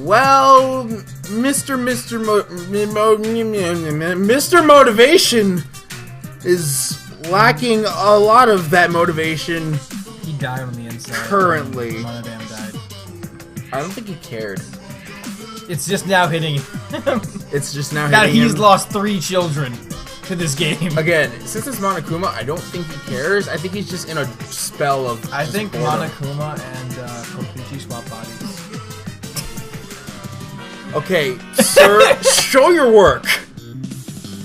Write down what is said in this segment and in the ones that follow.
Well, Mr. Motivation is lacking a lot of that motivation. He died on the inside. Currently. Monodam died. I don't think he cared. It's just now hitting him. It's just now that hitting he's him. Lost 3 children to this game. Again, since it's Monokuma, I don't think he cares. I think he's just in a spell of I think boredom. Monokuma and Kokichi swap bodies. Okay, sir, show your work.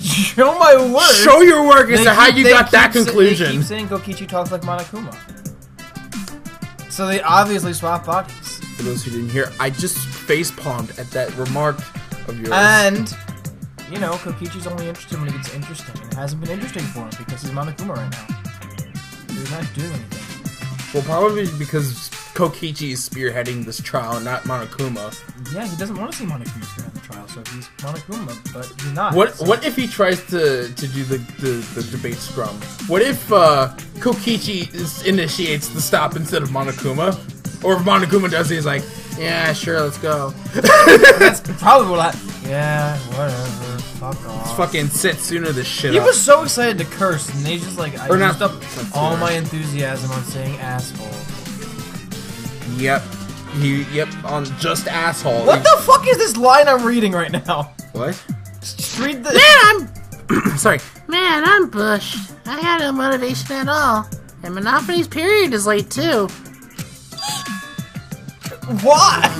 Show my work. Show your work as to how you got that conclusion. They keep saying Kokichi talks like Monokuma. So they obviously swap bodies. For those who didn't hear, I just facepalmed at that remark of yours. And, you know, Kokichi's only interested when it gets interesting. And it hasn't been interesting for him because he's Monokuma right now. He's not doing anything. Well, probably because Kokichi is spearheading this trial, not Monokuma. Yeah, he doesn't want to see Monokuma spearhead the trial, so he's Monokuma, but he's not. What if he tries to do the debate scrum? What if Kokichi initiates the stop instead of Monokuma? Or if Monokuma does it, he's like, yeah, sure, let's go. That's probably what yeah, whatever, fuck off. Let's fucking Setsuna this shit He up. was so excited to curse, and they just like, I Or not used up Setsuna. all my enthusiasm on saying asshole. Yep. Yep, on just asshole. What the fuck is this line I'm reading right now? What? Just read the- Man, I'm... Sorry. Man, I'm bushed. I had no motivation at all. And Monopoly's period is late, too. What?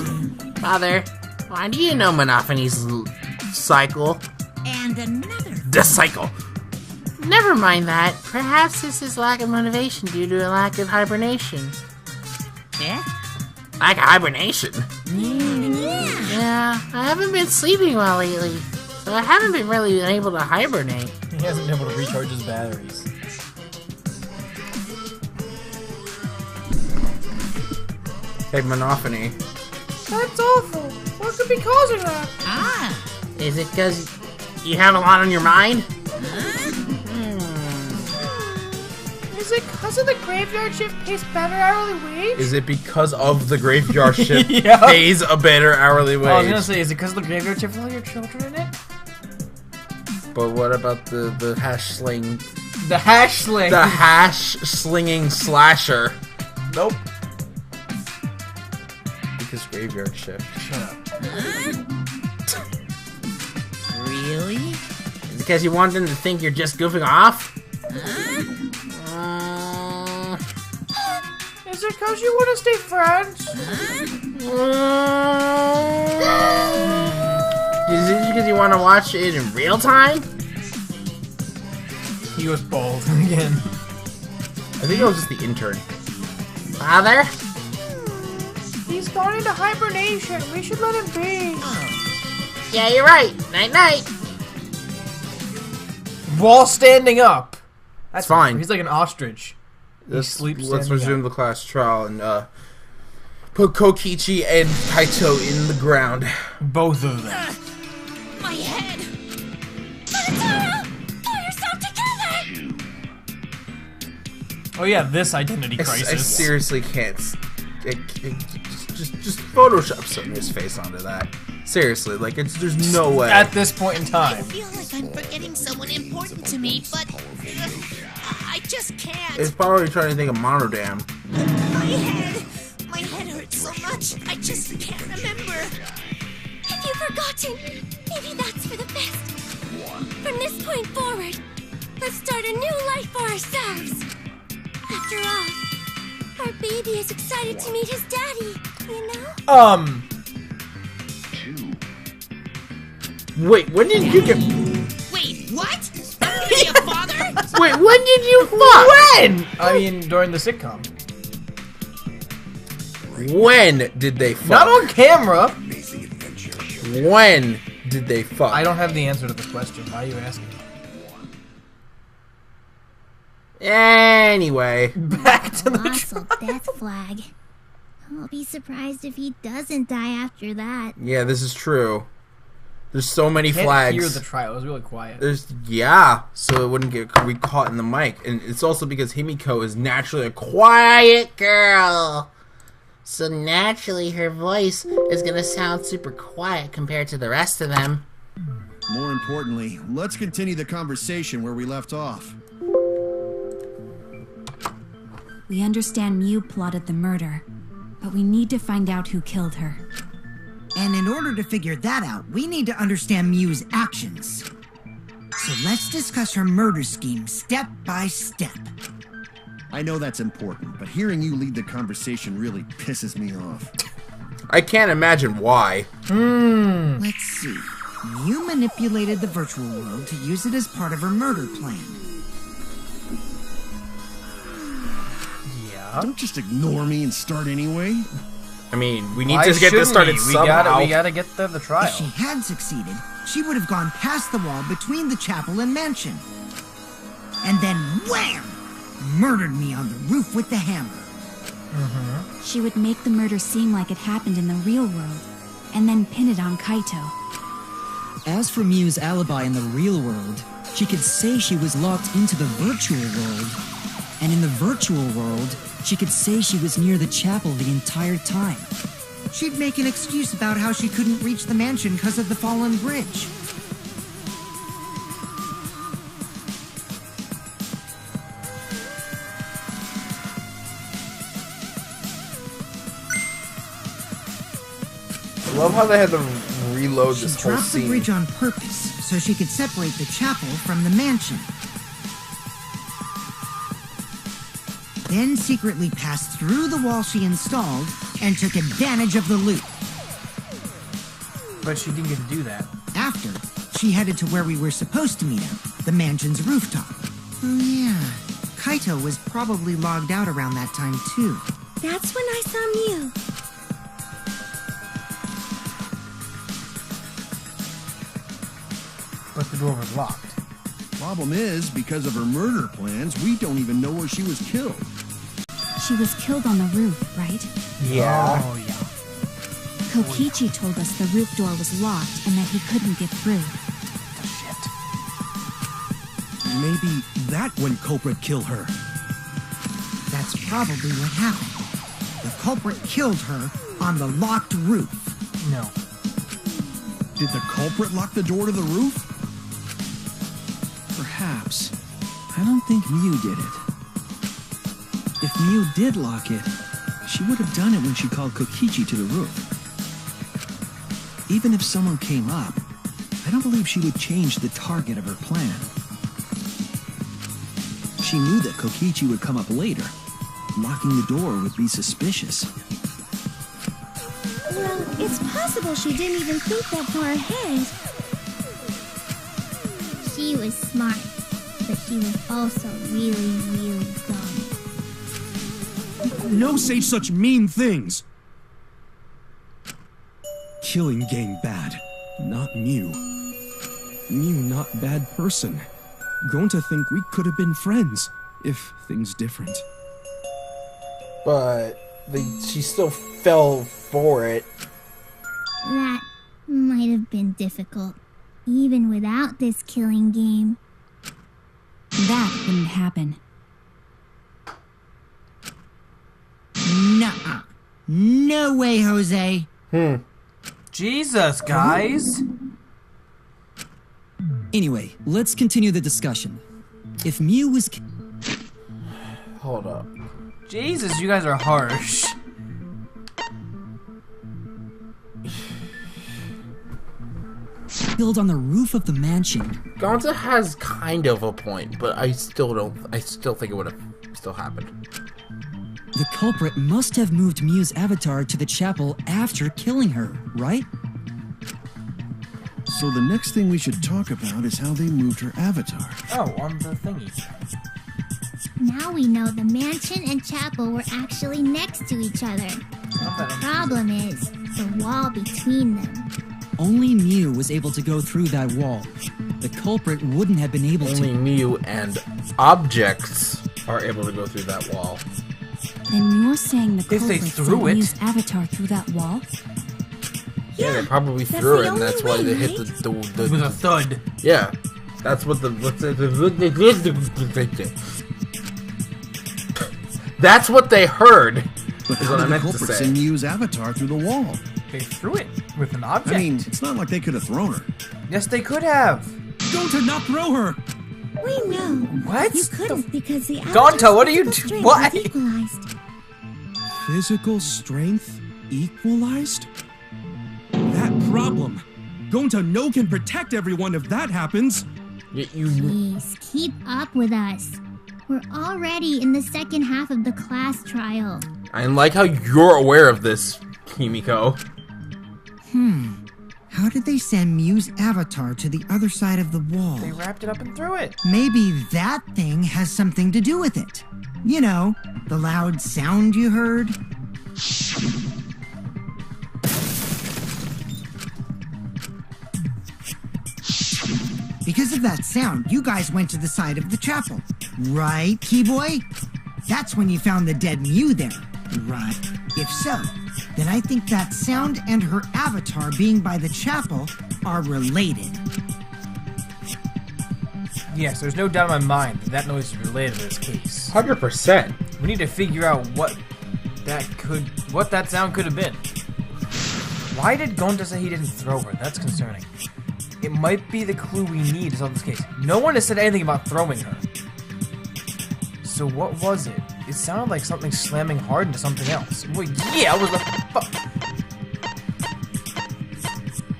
Father, why do you know Monopoly's cycle? And another. The cycle. Never mind that. Perhaps this is lack of motivation due to a lack of hibernation. Yeah? Lack of hibernation? Yeah. Yeah, I haven't been sleeping well lately. So I haven't been really able to hibernate. He hasn't been able to recharge his batteries. Hey, Monophony. That's awful. What could be causing that? Ah. Is it because you have a lot on your mind? Is it because of the graveyard shift pays better hourly wage? Is it because of the graveyard shift Yeah. pays a better hourly wage? I was gonna say, is it because of the graveyard shift with all your children in it? But what about the hash sling? The hash sling. The hash slinging slasher? Nope. Because graveyard shift. Shut up. Really? Is it because you want them to think you're just goofing off? Is it because you want to stay friends? Is it because you want to watch it in real time? He was bald again. I think it was just the intern. Father? He's gone into hibernation. We should let him be. Yeah, you're right. Night-night. While standing up. That's fine. He's like an ostrich. sleeps Let's standing resume up. the class trial and put Kokichi and Kaito in the ground. Both of them. My head! Tara! Pull yourself together! Oh yeah, this identity I crisis. seriously can't. Just Photoshop Sonya's face onto that. Seriously, like there's no way. At this point in I time. feel like I'm forgetting someone important to me, but I just can't. It's probably trying to think of Monodam. My head hurts so much, I just can't remember. Have you forgotten? Maybe that's for the best. From this point forward, let's start a new life for ourselves. After all, our baby is excited to meet his daddy, you know? Wait, when did you get? Wait, what? I'm gonna be a father? Wait, when did you fuck? When? I mean, during the sitcom. When did they fuck? Not on camera. When did they fuck? I don't have the answer to this question. Why are you asking? Anyway, Back to the Colossal death flag. I'll be surprised if he doesn't die after that. yeah, this is true. There's so many Can't flags. hear the trial. It was really quiet. So it wouldn't get caught in the mic, and it's also because Himiko is naturally a quiet girl. So naturally her voice is gonna sound super quiet compared to the rest of them. More importantly, let's continue the conversation where we left off. We understand Mew plotted the murder, but we need to find out who killed her. And in order to figure that out, we need to understand Mew's actions. So let's discuss her murder scheme step by step. I know that's important, but hearing you lead the conversation really pisses me off. I can't imagine why. Let's see. Mew manipulated the virtual world to use it as part of her murder plan. Yeah. Don't just ignore me and start anyway. I mean, we need Why to get this shouldn't started we? somehow. We gotta get the trial. If she had succeeded, she would have gone past the wall between the chapel and mansion. And then wham! Murdered me on the roof with the hammer. She would make the murder seem like it happened in the real world, and then pin it on Kaito. As for Mew's alibi in the real world, she could say she was locked into the virtual world. And in the virtual world, she could say she was near the chapel the entire time. She'd make an excuse about how she couldn't reach the mansion because of the fallen bridge. I love how they had to reload She this whole dropped the scene. bridge on purpose so she could separate the chapel from the mansion. Then secretly passed through the wall she installed and took advantage of the loop. But she didn't get to do that. After, she headed to where we were supposed to meet up, the mansion's rooftop. Oh yeah, Kaito was probably logged out around that time too. That's when I saw Mew. But the door was locked. Problem is, because of her murder plans, we don't even know where she was killed. She was killed on the roof, right? Yeah. Oh, yeah. Kokichi told us the roof door was locked and that he couldn't get through. Shit. Maybe that when culprit killed her. That's probably what happened. The culprit killed her on the locked roof. No. Did the culprit lock the door to the roof? Perhaps. I don't think Mew did it. If Mew did lock it, she would have done it when she called Kokichi to the roof. Even if someone came up, I don't believe she would change the target of her plan. She knew that Kokichi would come up later. Locking the door would be suspicious. Well, it's possible she didn't even think that far ahead. She was smart, but she was also really, really dumb. No say such mean things! Killing game bad, not Mew. Mew not bad person. Going to think we could have been friends, if things different. But she still fell for it. That might have been difficult, even without this killing game. That wouldn't happen. Nuh-uh. No way, Jose. Jesus, guys. Anyway, let's continue the discussion. If Mew was Hold up. Jesus, you guys are harsh. killed on the roof of the mansion, Gonza has kind of a point, but I still think it would have still happened. the culprit must have moved Mew's avatar to the chapel after killing her, right? So the next thing we should talk about is how they moved her avatar. Oh, on the thingy. Now we know the mansion and chapel were actually next to each other. The problem is the wall between them. Only Mew was able to go through that wall. The culprit wouldn't have been able Only to. Mew and objects are able to go through that wall. Then you're saying the If they culprit threw sent it. Mew's avatar through that wall? Yeah, they probably that's threw the it, and that's why only they way, hit right? the With a thud. yeah. That's what that's what they heard. But Is how what I did the meant to culprit say. send Miu's avatar through the wall? They threw it with an object. I mean, it's not like they could have thrown her. Yes, they could have. Gonta, not throw her! We know. What? You couldn't because the Gonta, what are you physical do- strength what? was equalized. Physical strength equalized? That problem. Gonta no can protect everyone if that happens. Please, keep up with us. We're already in the second half of the class trial. I like how you're aware of this, Kimiko. How did they send Miu's avatar to the other side of the wall? They wrapped it up and threw it. Maybe that thing has something to do with it. You know, the loud sound you heard. Because of that sound, you guys went to the side of the chapel. Right, Keyboy? That's when you found the dead Miu there. Right. If so, then I think that sound and her avatar being by the chapel are related. Yes, there's no doubt in my mind that noise is related to this case. 100%. We need to figure out what that sound could have been. Why did Gonta say he didn't throw her? That's concerning. It might be the clue we need to solve this case. No one has said anything about throwing her. So what was it? It sounded like something slamming hard into something else. Well, yeah, it was the fuck.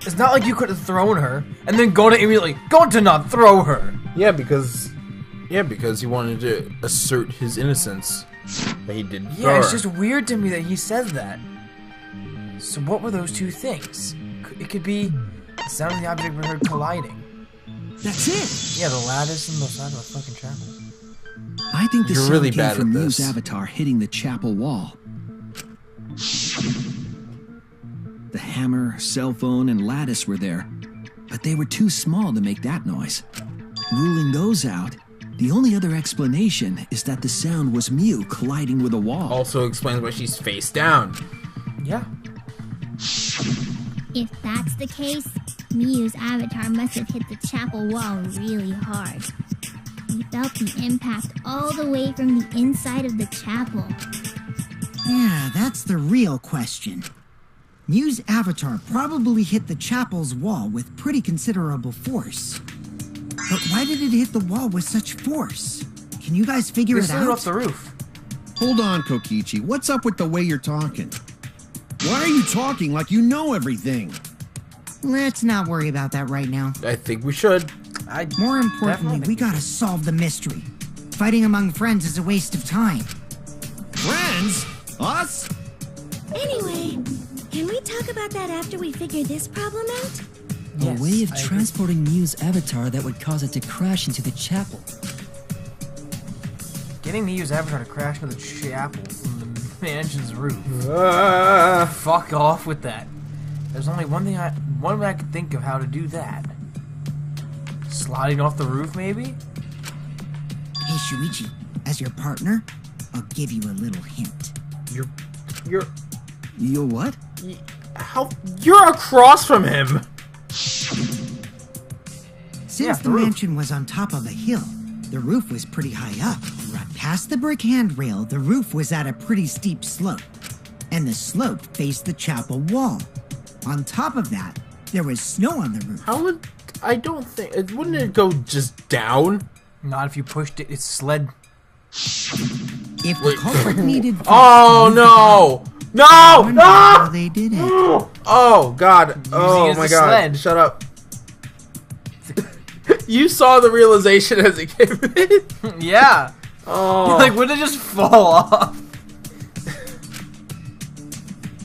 It's not like you could have thrown her and then Gonta immediately Gonta not throw her. Yeah, because he wanted to assert his innocence. But he didn't throw Yeah, it's her. just weird to me that he says that. So what were those two things? It could be the sound of the object we heard colliding. That's it. Yeah, the lattice and the side of the fucking chapel. I think the You're sound really came bad from at Miu's this. avatar hitting the chapel wall. The hammer, cell phone, and lattice were there, but they were too small to make that noise. Ruling those out, the only other explanation is that the sound was Miu colliding with a wall. Also explains why she's face down. Yeah. If that's the case, Miu's avatar must have hit the chapel wall really hard. We felt the impact all the way from the inside of the chapel. Yeah, that's the real question. Miu's avatar probably hit the chapel's wall with pretty considerable force. But why did it hit the wall with such force? Can you guys figure They it slid it out? off the roof. Hold on, Kokichi. What's up with the way you're talking? Why are you talking like you know everything? Let's not worry about that right now. I think we should. More importantly, Definitely. we gotta solve the mystery. Fighting among friends is a waste of time. Friends? Us? Anyway, can we talk about that after we figure this problem out? A Yes, way of I agree. transporting Miu's avatar that would cause it to crash into the chapel. Getting Miu's avatar to crash into the chapel from the mansion's roof. Fuck off with that. There's only one way I could think of how to do that. Sliding off the roof, maybe? Hey, Shuichi, as your partner, I'll give you a little hint. You're You what? how you're across from him. Since Yeah, the the roof. mansion was on top of a hill, the roof was pretty high up. Right past the brick handrail, the roof was at a pretty steep slope, and the slope faced the chapel wall. On top of that, there was snow on the roof. How would I don't think wouldn't it go just down? Not if you pushed it, it slid. If the culprit needed force Oh to move no! the car, I wonder how No! they did it. Oh god! Oh as my a god! sled. Shut up! You saw the realization as it came in. Yeah. Oh, Like, would it just fall off?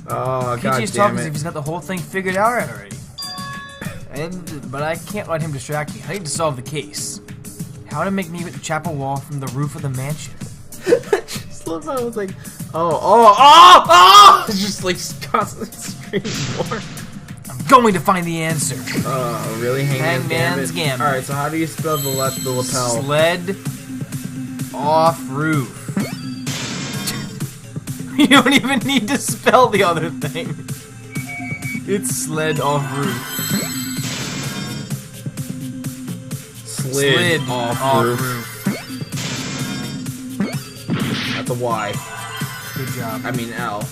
oh god Kokichi's damn talking as if it! he's got the whole thing figured out already. But I can't let him distract me. I need to solve the case. How to make me hit the chapel wall from the roof of the mansion. Just love how I was like, oh! It's just like constantly screaming more. I'm going to find the answer. Oh, really? Hangman's Gambit. Alright, so how do you spell the lapel? Sled off roof. You don't even need to spell the other thing. It's sled off roof. Slid off roof. roof. That's a Y. Good job. I mean L.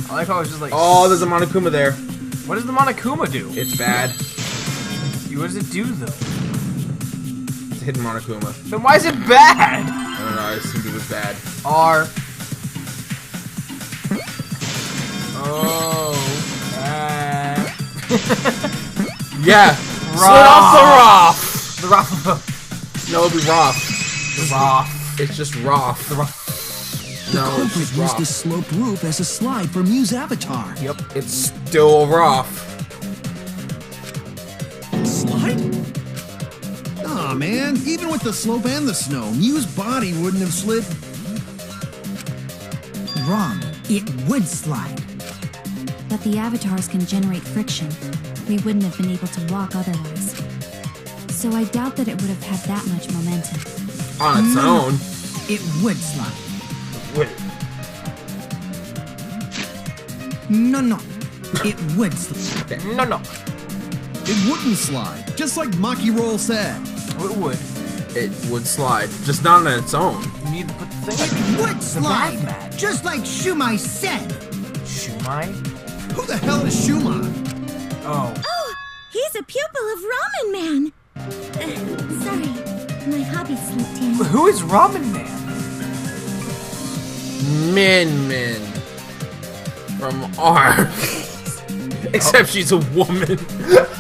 I like how it's just like... Oh, there's a Monokuma there. What does the Monokuma do? It's bad. What does it do, though? It's a hidden Monokuma. Then why is it bad? I don't know, I just think it was bad. R. Oh. Yeah. Split off the Roth. The Roth. No, it'll be Roth. The Roth. It's just Roth. The Roth. The No, it's culprit just used Roth. the sloped roof as a slide for Mew's avatar. Yep. It's still Roth. Slide? Aw, man. Even with the slope and the snow, Mew's body wouldn't have slid. Wrong. It would slide. But the avatars can generate friction. We wouldn't have been able to walk otherwise. So I doubt that it would have had that much momentum. On its own. It would slide. Wait. No. It would slide. No. It wouldn't slide, just like Maki Roll said. It would. It would slide, just not on its own. You need to put the thing... It would The slide. math mat. Just like Shumai said. Shumai? Who the hell is Shumai? Oh. Oh, he's a pupil of Ramen Man. Sorry, my hobby slipped in. Who is Ramen Man? Min. From R. Except she's a woman.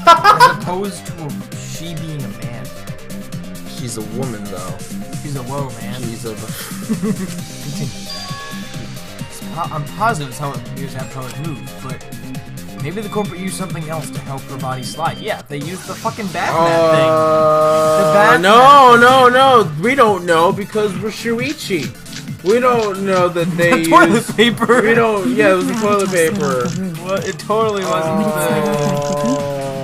As opposed to she being a man. She's a woman, though. She's a whoa, man. She's a... Continue. I'm positive it's how it moves, but maybe the corporate used something else to help her body slide. Yeah, they used the fucking Batman thing. The Batman No. We don't know because we're Shuichi. We don't know that they used... toilet paper. We don't... Yeah, it was the toilet paper. Well, it totally wasn't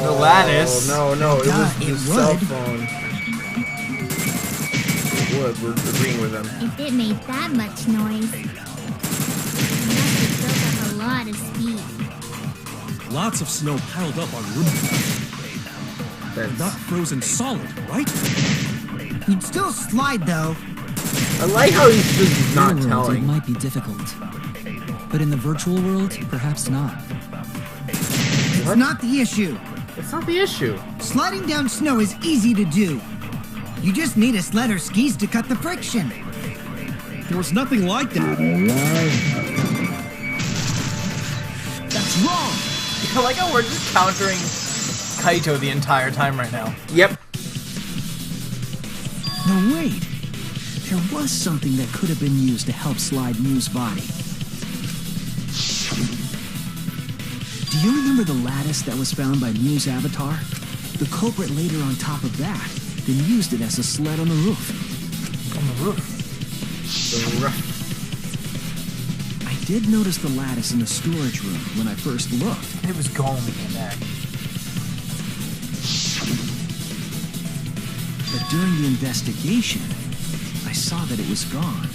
the lattice. No, it was the It cell would. phone. It would. We're agreeing with them. If it made that much noise, it must have built up a lot of speed. Lots of snow piled up on roof. That's... Not frozen solid, right? You'd still slide though. I like how he's just not Real world, it telling. might be difficult. But in the virtual world, perhaps not. It's not the issue. It's not the issue. Sliding down snow is easy to do. You just need a sled or skis to cut the friction. There was nothing like that. That's wrong. I like how we're just countering Kaito the entire time right now. Yep. No, wait. There was something that could have been used to help slide Mew's body. Do you remember the lattice that was found by Mew's avatar? The culprit laid her on top of that, then used it as a sled on the roof. On the roof. I did notice the lattice in the storage room when I first looked. It was gone when we came back. But during the investigation, I saw that it was gone.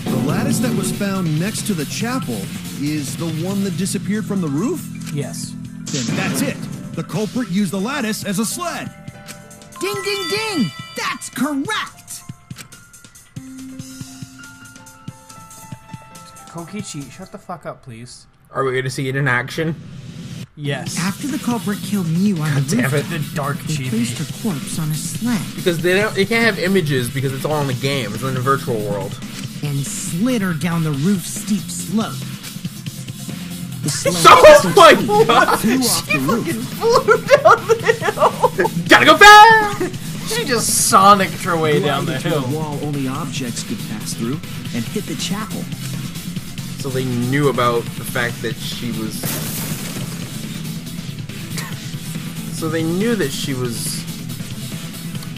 The lattice that was found next to the chapel is the one that disappeared from the roof? Yes. Then that's it. The culprit used the lattice as a sled. Ding, ding, ding! That's correct! Kokichi, shut the fuck up, please. Are we gonna see it in action? Yes. After the culprit killed Mew on the Damn roof, it. The dark they chibi. placed her corpse on a sled Because they can't have images because it's all in the game. It's in the virtual world. and slid her down the roof's steep slope. The sled Oh my god! flew off the roof. Flew down the hill. Gotta go fast! She just sonicked her way down the Glided to a hill. wall only objects could pass through and hit the chapel. So they knew about the fact that she was... So they knew that she was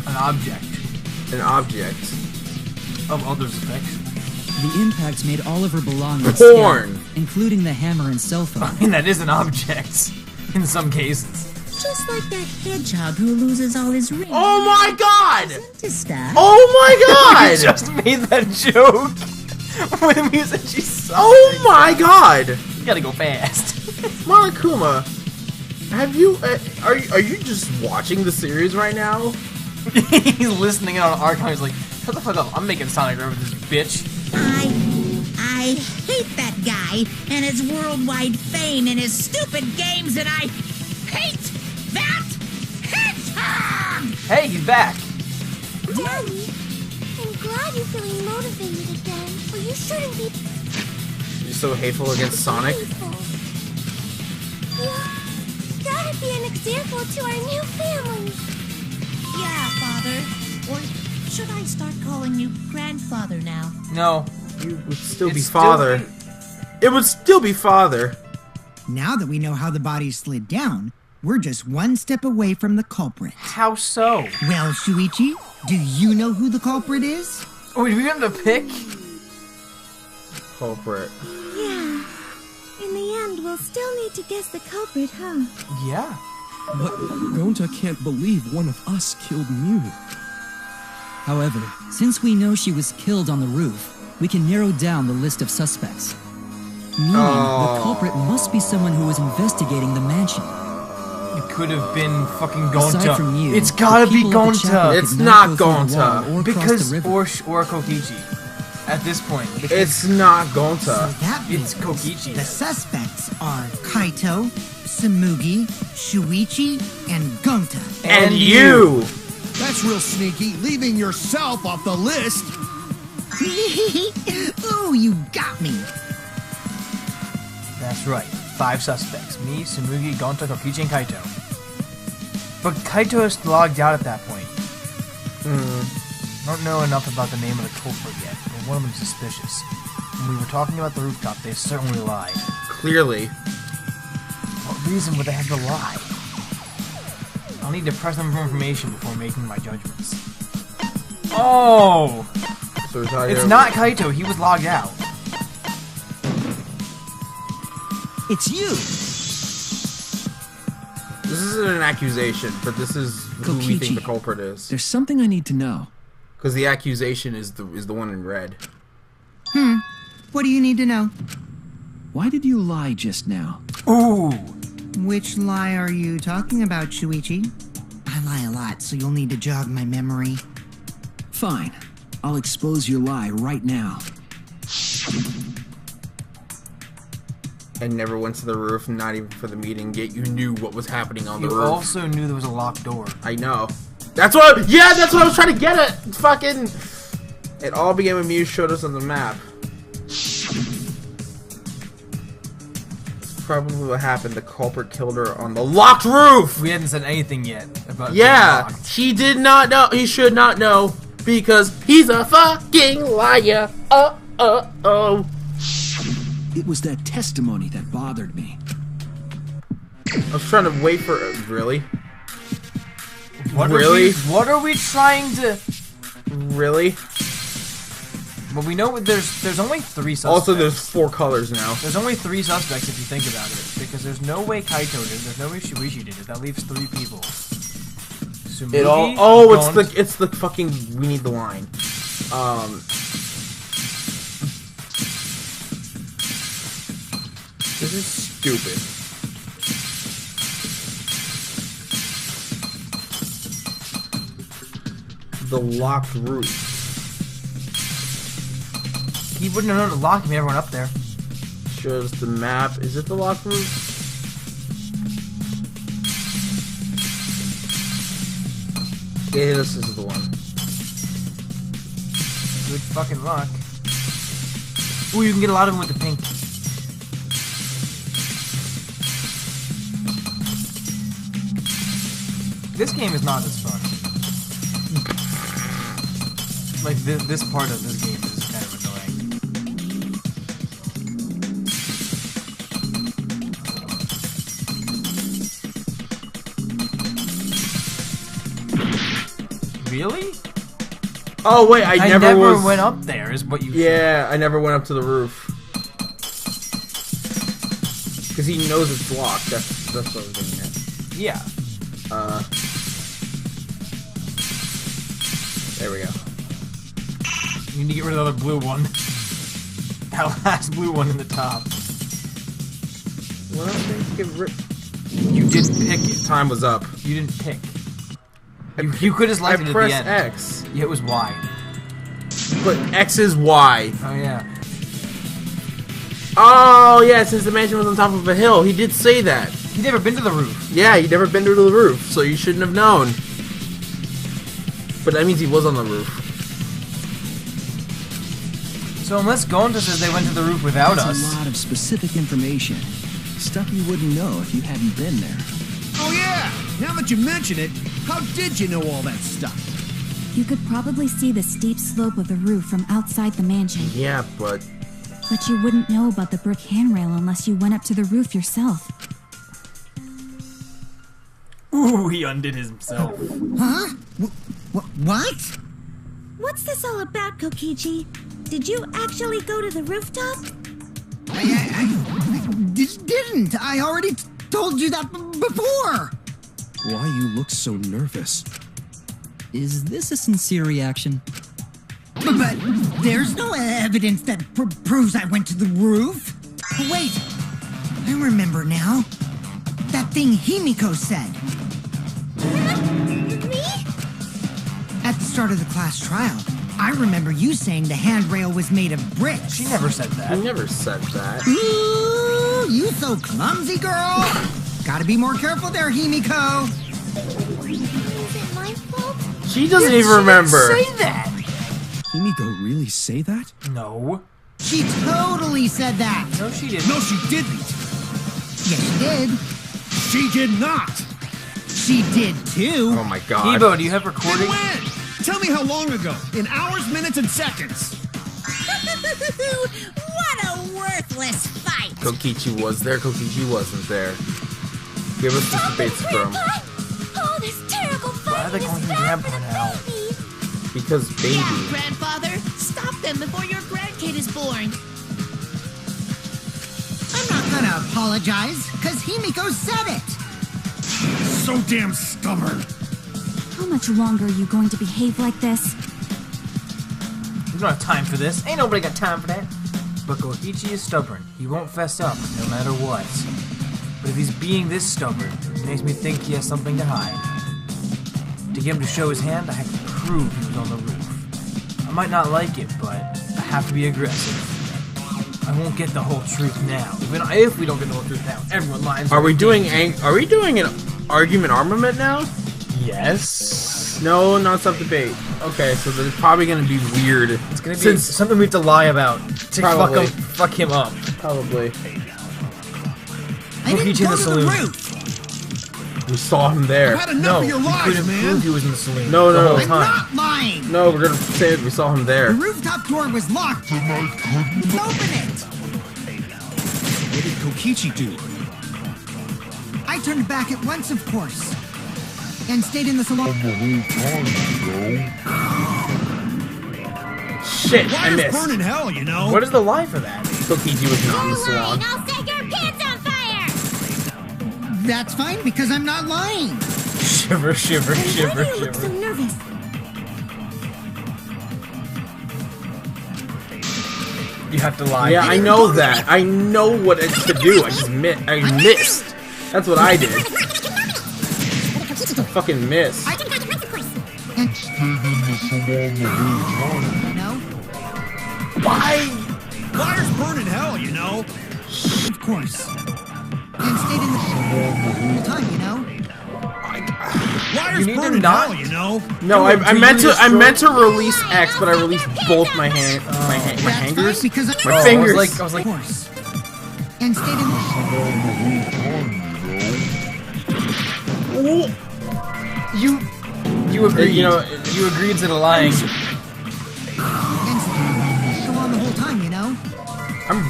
An object an object. of others' affection. The impact made all of her belongings Porn. scattered, including the hammer and cell phone. I mean, that is an object in some cases. Just like that hedgehog who loses all his rings. Oh my god! To stop. Oh my I god! just made that joke when Mew said she sucked. Oh my god! You gotta go fast. Monokuma. Have you? Are you just watching the series right now? He's listening in on Archon. He's like, shut the fuck up. I'm making Sonic Red with this bitch. I hate that guy and his worldwide fame and his stupid games, and I hate that hedgehog! Hey, he's back. Daddy, I'm glad you're feeling motivated again, but you shouldn't be You're so hateful against Sonic. hateful. You gotta be an example to our new family. Yeah, Father. Or should I start calling you Grandfather now? No. You would still be It's father. It would still be father. Now that we know how the body slid down, we're just one step away from the culprit. How so? Well, Shuichi, do you know who the culprit is? Oh, did we get him to pick? Culprit. Yeah. In the end, we'll still need to guess the culprit, huh? Yeah. But Gonta can't believe one of us killed Mew. However, since we know she was killed on the roof, we can narrow down the list of suspects. Meaning, the culprit must be someone who was investigating the mansion. It could have been fucking Aside Gonta. from you, It's gotta the be people at the chapel Gonta. could It's not go through the wall Gonta. or cross Because the river. or Kokichi. At this point, because It's not Gonta. That it's means Kokichi. the suspects are Kaito, Samugi, Shuichi, and Gonta. And you. That's real sneaky, leaving yourself off the list. Ooh, you got me. That's right. 5 suspects. Me, Samugi, Gonta, Kokichi, and Kaito. But Kaito is logged out at that point. I don't know enough about the name of the culprit yet, but one of them's suspicious. When we were talking about the rooftop, they certainly lied. Clearly. What reason would they have to lie? I'll need to press them for information before making my judgments. Oh! So we're talking It's about- not Kaito, he was logged out. It's you. This isn't an accusation, but this is who we think the Kokichi. culprit is. There's something I need to know. Because the accusation is the one in red. What do you need to know? Why did you lie just now? Ooh! Which lie are you talking about, Shuichi? I lie a lot, so you'll need to jog my memory. Fine. I'll expose your lie right now. And never went to the roof, not even for the meeting, yet you knew what was happening on the You roof. also knew there was a locked door. I know. That's what that's what I was trying to get at! Fucking... It all began when Mew showed us on the map. That's probably what happened. The culprit killed her on the locked roof! We hadn't said anything yet about it Yeah! being locked. He did not know. He should not know. Because he's a fucking liar. Oh. It was that testimony that bothered me. I was trying to wait for... Really? What Really? What are we trying to... Really? Well, we know there's only 3 suspects. Also, there's 4 colors now. There's only 3 suspects if you think about it, because there's no way Kaito did it, there's no way Shuichi did it. That leaves 3 people. Sumugi, It all... Oh, Gon- it's the fucking... We need the line. This is stupid. The locked roof. He wouldn't have known to lock him. Everyone up there. Shows the map. Is it the locked roof? Yeah, this is the one. Good fucking luck. Ooh, you can get a lot of them with the pink. This game is not as fun. Like this part of this game is kind of annoying. Really? Oh wait, I never was... went up there. Is what you? Yeah, I never went up to the roof. Because he knows it's locked. That's what I was getting at. Yeah. There we go. You need to get rid of the other blue one. That last blue one in the top. What else did I get rid? You didn't pick it. Time was up. You didn't pick. You could have selected I at pressed the end. X. Yeah, it was Y. But X is Y. Oh yeah. Oh yeah, since the mansion was on top of a hill, he did say that. He'd never been to the roof. Yeah, he'd never been to the roof, so you shouldn't have known. But that means he was on the roof. So unless Gonta says they went to the roof without That's us. a lot of specific information. Stuff you wouldn't know if you hadn't been there. Oh yeah! Now that you mention it, how did you know all that stuff? You could probably see the steep slope of the roof from outside the mansion. Yeah, but you wouldn't know about the brick handrail unless you went up to the roof yourself. Ooh, he undid himself. Huh? What? What's this all about, Kokichi? Did you actually go to the rooftop? I didn't. I already told you that before. Why you look so nervous? Is this a sincere reaction? But there's no evidence that proves I went to the roof. Wait, I remember now. That thing Himiko said. Me? At the start of the class trial, I remember you saying the handrail was made of bricks. She never said that. he never said that. Ooh, you so clumsy, girl. Gotta be more careful there, Himiko. Is it my fault? She doesn't even remember. Say that. Himiko really say that? No. She totally said that. No, she didn't. No, she didn't. Yes, she did. She did not. She did too. Oh my god. Ebo, do you have recording? When? Tell me how long ago. In hours, minutes, and seconds. What a worthless fight! Kokichi was there, Kokichi wasn't there. Give us this debate scrum. Oh, this terrible Why are fight they is calling him bad for Grandpa the now? baby. Because baby. Yeah, Grandfather! Stop them before your grandkid is born! I'm not gonna apologize, because Himiko said it. So damn stubborn. How much longer are you going to behave like this? We don't have time for this. Ain't nobody got time for that. But Kokichi is stubborn. He won't fess up, no matter what. But if he's being this stubborn, it makes me think he has something to hide. To get him to show his hand, I have to prove he was on the roof. I might not like it, but I have to be aggressive. I won't get the whole truth now. If we don't get the whole truth now, everyone lies. Are we doing an argument armament now? Yes. No, not sub-debate. Okay, so there's probably gonna be weird. It's gonna be something we have to lie about to fuck him up. Probably. I didn't Kokichi in go the to saloon. the roof. We saw him there. I've had enough No, of your he lies, couldn't man. prove he was in the saloon. No, the no, whole no. I'm time. not lying. No, we're gonna say we saw him there. The rooftop door was locked. Open it. What did Kokichi do? I turned back at once, of course, and stayed in the salon. Shit, I Wires missed. burn in hell, you know. What is the lie for that? Kokichi was not in the salon. I'll set your pants on fire! That's fine because I'm not lying. Shiver, shiver, shiver, Why do you look so shiver. nervous? You have to lie. Yeah, I know that. I know what it's to do. I just missed. That's what I did. I fucking missed. No, Why? Wires burn in hell, you know. of course, and stayed in the whole time, you know. Wires You need burn to in not- hell, you know. No, I meant to release X, but I released both my hangers, That's fine because my fingers. I was like, of course, and stayed in the you agreed. You know, you agreed to the lying. and stayed on the whole time, you know. I'm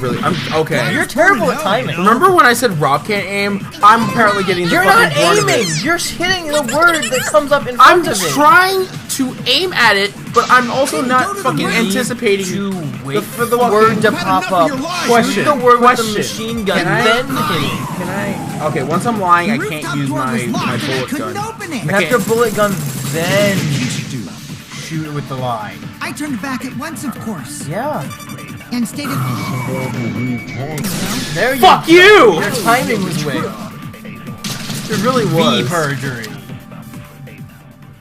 okay. You're terrible at timing. Remember when I said Rob can't aim? I'm apparently getting the You're fucking not brunt of it. aiming. You're hitting the word that comes up in I'm front of it. trying to aim at it, but I'm also not go to the fucking right. anticipating to wait for the fucking word to I've had pop enough of up. your lies, Question. Shoot the word with the Question. machine gun, Can I- then hit it. Can I? Okay, once I'm lying, I The can't rooftop use door my was locked and I bullet couldn't gun. open it. You have your bullet gun, then Kokichi do. shoot it with the lie. I turned back at once, of course, Yeah. and stayed in. There you Fuck go. you! Your timing was way off. It really was. perjury.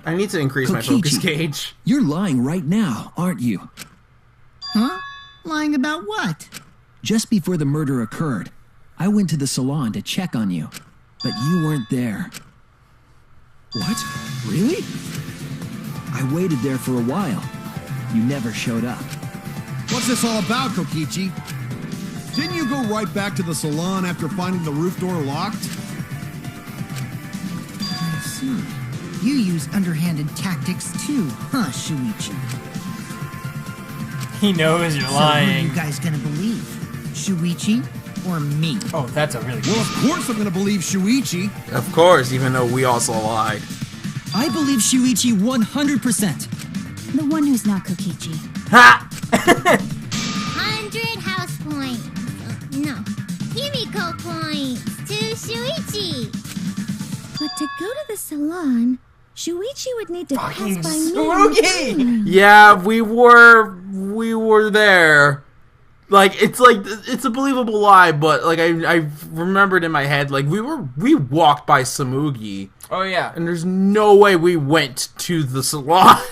I need to increase my Kokichi, focus gauge. You're lying right now, aren't you? Huh? Lying about what? Just before the murder occurred, I went to the salon to check on you, but you weren't there. What? Really? I waited there for a while. You never showed up. What's this all about, Kokichi? Didn't you go right back to the salon after finding the roof door locked? I see. You use underhanded tactics too, huh, Shuichi? He knows you're So who are lying. you guys gonna believe? Shuichi or me? Oh, that's a really good Well, of course I'm gonna believe Shuichi. Of course, even though we also lied. I believe Shuichi 100%. The one who's not Kokichi. Ha! 100 house points. No, Himiko points to Shuichi. But to go to the salon, Shuichi would need to pass by me. Surugi! Yeah, we were there. Like it's a believable lie, but like I remembered in my head, like we walked by Samugi. Oh yeah. And there's no way we went to the salon.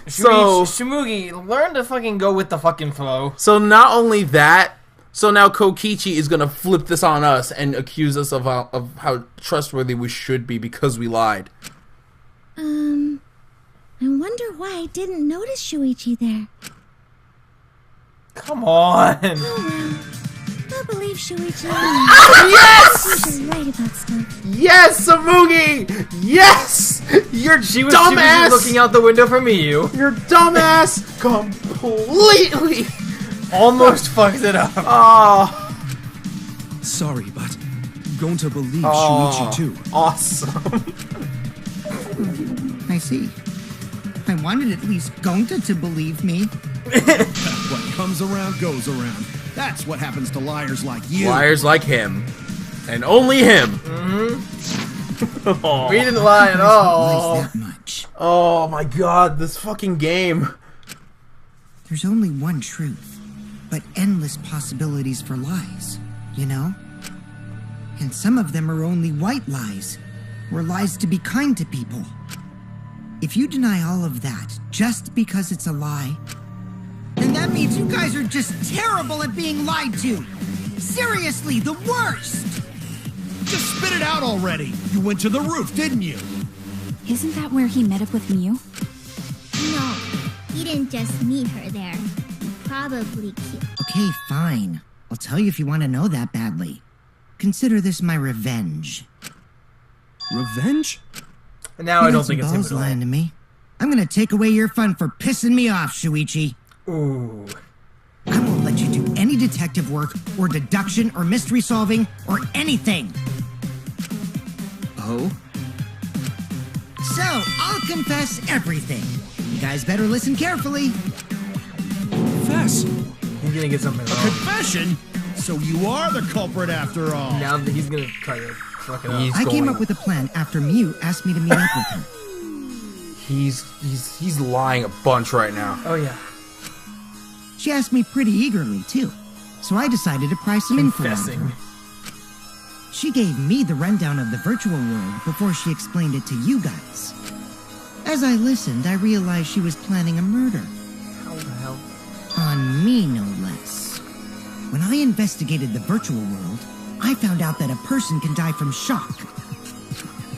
So Shumugi, learn to fucking go with the fucking flow. So not only that, so now Kokichi is gonna flip this on us and accuse us of how trustworthy we should be because we lied. I wonder why I didn't notice Shuichi there. Come on. Oh well, I'll believe Shuichi. Yes! She's right about stuff. Yes, Samugi! Yes! You're She was dumbass! looking out the window for Miyu. Your dumbass completely Almost fucked it up. Oh, Sorry, but I'm going to believe oh, Shuichi too. Awesome. I see. I wanted at least Gonta to believe me. What comes around goes around. That's what happens to liars like you. Liars like him. And only him. We didn't lie at all. That much. Oh my god, this fucking game. There's only one truth, but endless possibilities for lies, you know? And some of them are only white lies, or lies to be kind to people. If you deny all of that just because it's a lie, then that means you guys are just terrible at being lied to. Seriously, the worst! Just spit it out already. You went to the roof, didn't you? Isn't that where he met up with Miyu? No, he didn't just meet her there. Probably killed. Okay, fine. I'll tell you if you want to know that badly. Consider this my revenge. Revenge? Now I don't think it's him balls at all. lying to me. I'm gonna take away your fun for pissing me off, Shuichi. Ooh. I won't let you do any detective work, or deduction, or mystery solving, or anything. Oh? So, I'll confess everything. You guys better listen carefully. Confess. He's gonna get something wrong. Confession? So you are the culprit after all. Now that he's gonna try to fuck it up. He's I came going- up with a plan after Mew asked me to meet up with her. He's lying a bunch right now. Oh yeah. She asked me pretty eagerly, too. So I decided to pry some info out of Confessing. her. She gave me the rundown of the virtual world before she explained it to you guys. As I listened, I realized she was planning a murder. How the hell? On me, no less. When I investigated the virtual world, I found out that a person can die from shock.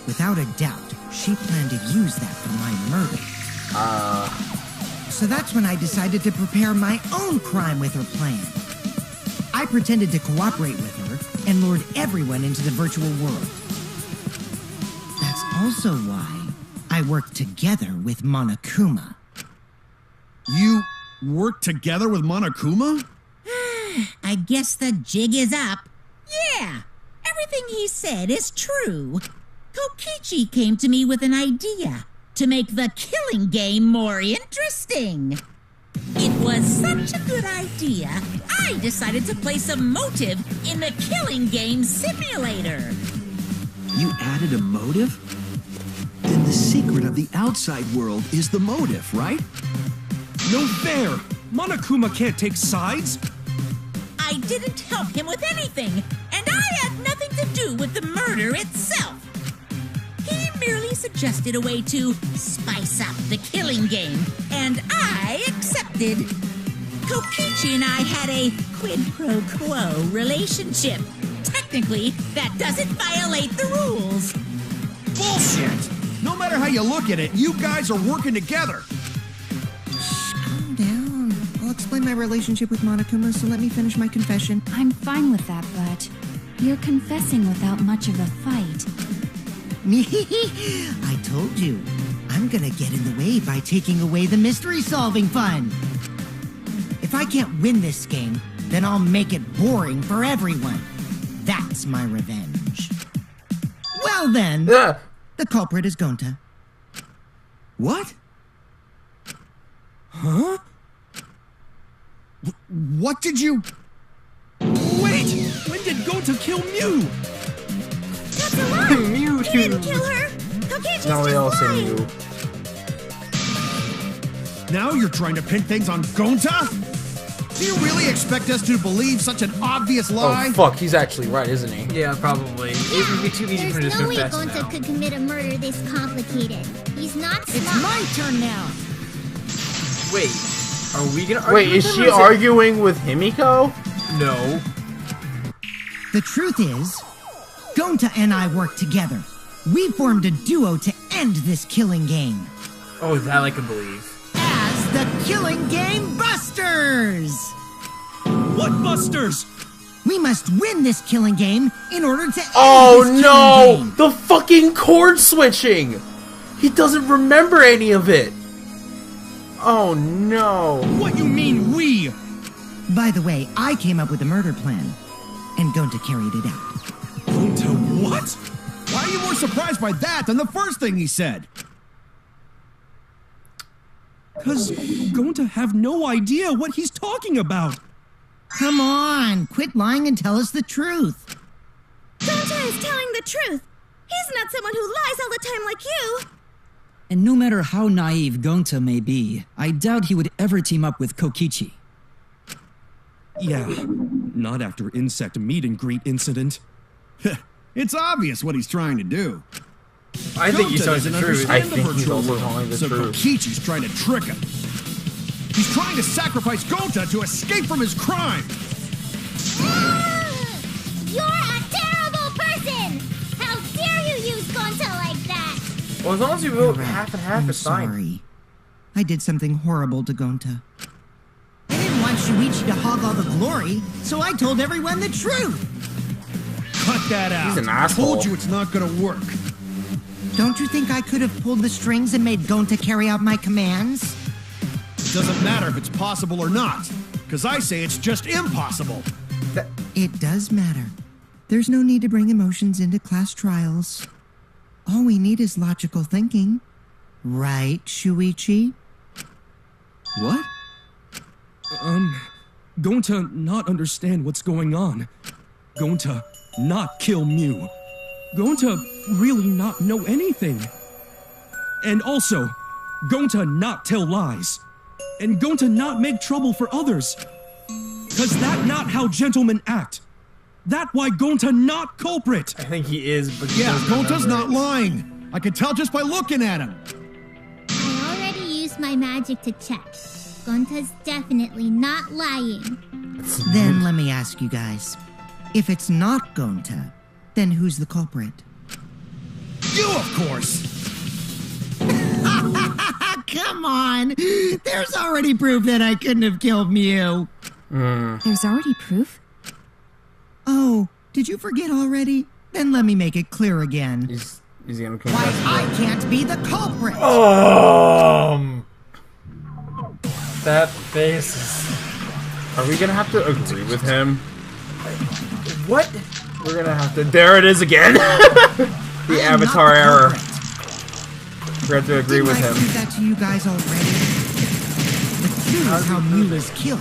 Without a doubt, she planned to use that for my murder. So that's when I decided to prepare my own crime with her plan. I pretended to cooperate with her and lured everyone into the virtual world. That's also why I worked together with Monokuma. You worked together with Monokuma? I guess the jig is up. Yeah, everything he said is true. Kokichi came to me with an idea to make the killing game more interesting. It was such a good idea, I decided to place a motive in the killing game simulator. You added a motive? Then the secret of the outside world is the motive, right? No fair! Monokuma can't take sides! I didn't help him with anything, and I had nothing to do with the murder itself. suggested a way to spice up the killing game, and I accepted. Kokichi and I had a quid pro quo relationship. Technically, that doesn't violate the rules. Bullshit! No matter how you look at it, you guys are working together. Calm down. I'll explain my relationship with Monokuma, so let me finish my confession. I'm fine with that, but you're confessing without much of a fight. I told you. I'm gonna get in the way by taking away the mystery-solving fun. If I can't win this game, then I'll make it boring for everyone. That's my revenge. Well then, the culprit is Gonta. What? Huh? What did you... Wait! When did Gonta kill Mew? That's a lie! Mew He didn't kill her! Kokichi's Now we all just say lying. Mew. Now you're trying to pin things on Gonta? Do you really expect us to believe such an obvious lie? Oh fuck, he's actually right, isn't he? Yeah, probably. It would be too easy for him There's to no way confess Gonta now. could commit a murder this complicated. He's not smart. It's my turn now. Wait, are we gonna argue Wait, with is him, she or it- arguing with Himiko? No. The truth is, Gonta and I work together. We formed a duo to end this killing game. Oh, that I can believe. As the Killing Game Busters! What busters? We must win this killing game in order to end Oh this no! killing game. The fucking chord switching! He doesn't remember any of it! Oh no. What you mean, we? By the way, I came up with a murder plan, and Gonta carried it out. Gonta what? Why are you more surprised by that than the first thing he said? Cause Gonta have no idea what he's talking about. Come on, quit lying and tell us the truth. Gonta is telling the truth. He's not someone who lies all the time like you. And no matter how naive Gonta may be, I doubt he would ever team up with Kokichi. Yeah, not after insect meet and greet incident. It's obvious what he's trying to do. I think he's Gonta telling doesn't the truth. understand I the think he's virtual also world, telling the so truth. Kokichi's trying to trick him. He's trying to sacrifice Gonta to escape from his crime. You're a terrible person! How dare you use Gonta like that? Well, as long as you vote half and half, I'm it's fine. sorry. I did something horrible to Gonta. I didn't want Shuichi to hog all the glory, so I told everyone the truth. Cut that out. He's an I asshole. told you it's not gonna work. Don't you think I could have pulled the strings and made Gonta carry out my commands? Doesn't matter if it's possible or not, because I say it's just impossible. It does matter. There's no need to bring emotions into class trials. All we need is logical thinking. Right, Shuichi? What? Gonta not understand what's going on. Gonta not kill Mew. Gonta really not know anything. And also, Gonta not tell lies. And Gonta not make trouble for others. Cause that not how gentlemen act. That why Gonta not culprit. I think he is, but he Yeah, doesn't Gonta's remember not it. lying. I can tell just by looking at him. I already used my magic to check. Gonta's definitely not lying. Then let me ask you guys. If it's not Gonta, then who's the culprit? You, of course. Come on! There's already proof that I couldn't have killed Mew. There's already proof? Oh, did you forget already? Then let me make it clear again. He's gonna Why confess. I can't be the culprit! That face is... Are we gonna have to agree with him? What? We're gonna have to. There it is again! The I'm Avatar not the error. culprit. We have to agree Didn't with I him. prove that to you guys already? The clue is how Mew was killed.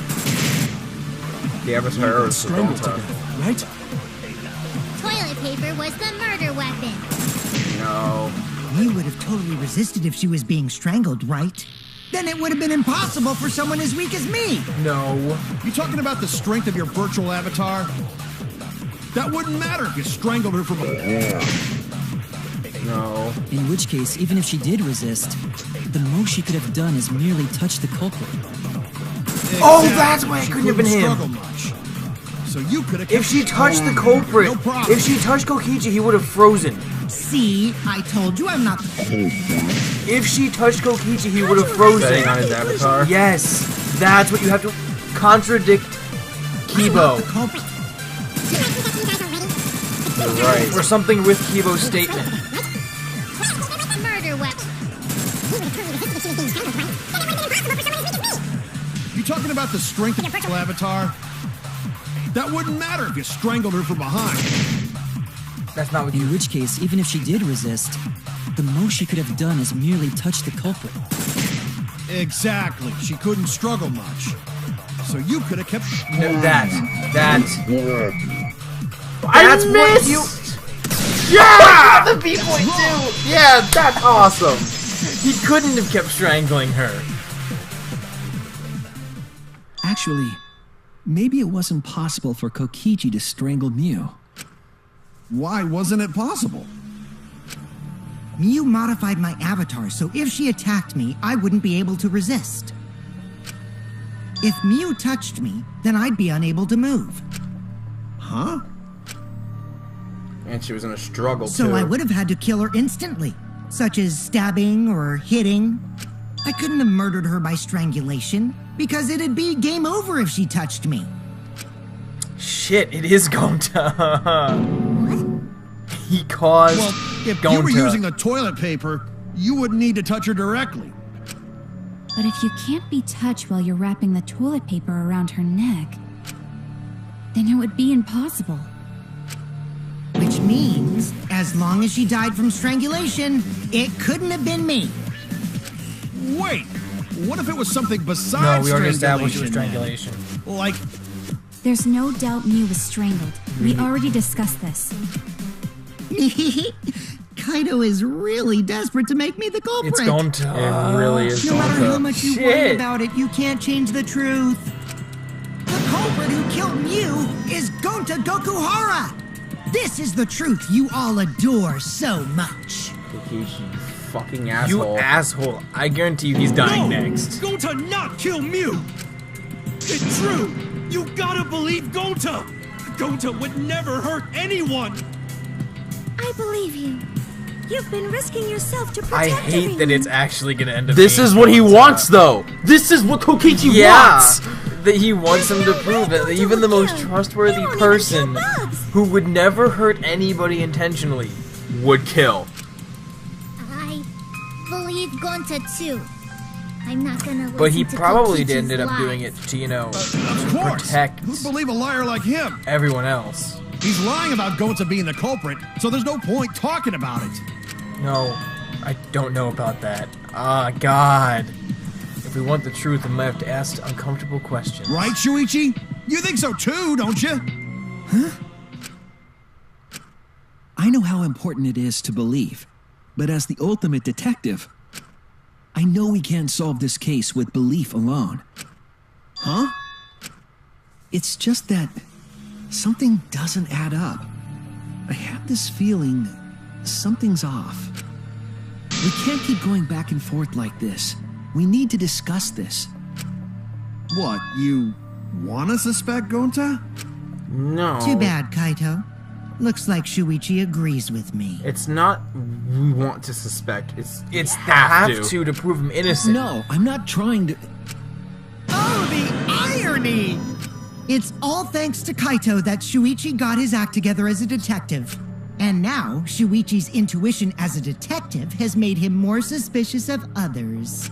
The Avatar error is Strangled to Gonta. death, right? Toilet paper was the murder weapon. No. Mew would have totally resisted if she was being strangled, right? Then it would have been impossible for someone as weak as me. No. You talking about the strength of your virtual avatar? That wouldn't matter if you strangled her from a... No. In which case, even if she did resist, the most she could have done is merely touch the culprit. Oh, that's why it couldn't have been him. So you could have. If she touched the culprit, if she touched Kokichi, he would have frozen. See, I told you I'm not the culprit. If she touched Kokichi, he would have frozen. Setting on his avatar? Yes, that's what you have to contradict Kibo. You're right. Or something with Kibo's statement. Murder weapon. You talking about the strength of the avatar? That wouldn't matter if you strangled her from behind. That's not what you... In which case, even if she did resist, the most she could have done is merely touch the culprit. Exactly. She couldn't struggle much. So you could have kept... No, that's what you... Yeah! The B.2! Yeah, that's awesome! He couldn't have kept strangling her. Actually, maybe it wasn't possible for Kokichi to strangle Mew. Why wasn't it possible? Mew modified my avatar, so if she attacked me, I wouldn't be able to resist. If Mew touched me, then I'd be unable to move. Huh? And she was in a struggle, So too. I would have had to kill her instantly, such as stabbing or hitting. I couldn't have murdered her by strangulation, because it'd be game over if she touched me. Shit, it is Gonta. He caused Well, if Gonta. you were using the toilet paper, you wouldn't need to touch her directly. But if you can't be touched while you're wrapping the toilet paper around her neck, then it would be impossible. Which means, as long as she died from strangulation, it couldn't have been me. Wait, what if it was something No, besides we already established it was strangulation? strangulation. Like, There's no doubt Mew was strangled. We already discussed this. Kaido is really desperate to make me the culprit. It's Gonta. It really is No matter how Gonta. much you worry about it, you can't change the truth. The culprit who killed Mew is Gonta Gokuhara. This is the truth you all adore so much. Kokichi, you fucking You asshole. asshole. I guarantee you he's dying No! next. Gonta not kill Mew! It's true! You gotta believe Gonta! Gonta would never hurt anyone! I believe you. You've been risking yourself to protect I hate that it's actually gonna end up This being is what he Gonta. wants, though. This is what Kokichi wants. That he wants him to prove that even the most trustworthy person who would never hurt anybody intentionally would kill. I believe Gonta too. I'm not gonna listen But he to probably Kokichi's ended up lies. doing it to, you know, of course. protect Who'd believe a liar like him? everyone else. He's lying about Gonta being the culprit, so there's no point talking about it. No, I don't know about that. Ah, God. If we want the truth, we might have to ask uncomfortable questions. Right, Shuichi? You think so too, don't you? Huh? I know how important it is to believe, but as the ultimate detective, I know we can't solve this case with belief alone. Huh? It's just that something doesn't add up. I have this feeling something's off. We can't keep going back and forth like this. We need to discuss this. What, you wanna suspect Gonta? No. Too bad, Kaito. Looks like Shuichi agrees with me. It's not we want to suspect. It's have to prove him innocent. No, I'm not trying to... Oh, the irony! It's all thanks to Kaito that Shuichi got his act together as a detective. And now, Shuichi's intuition as a detective has made him more suspicious of others.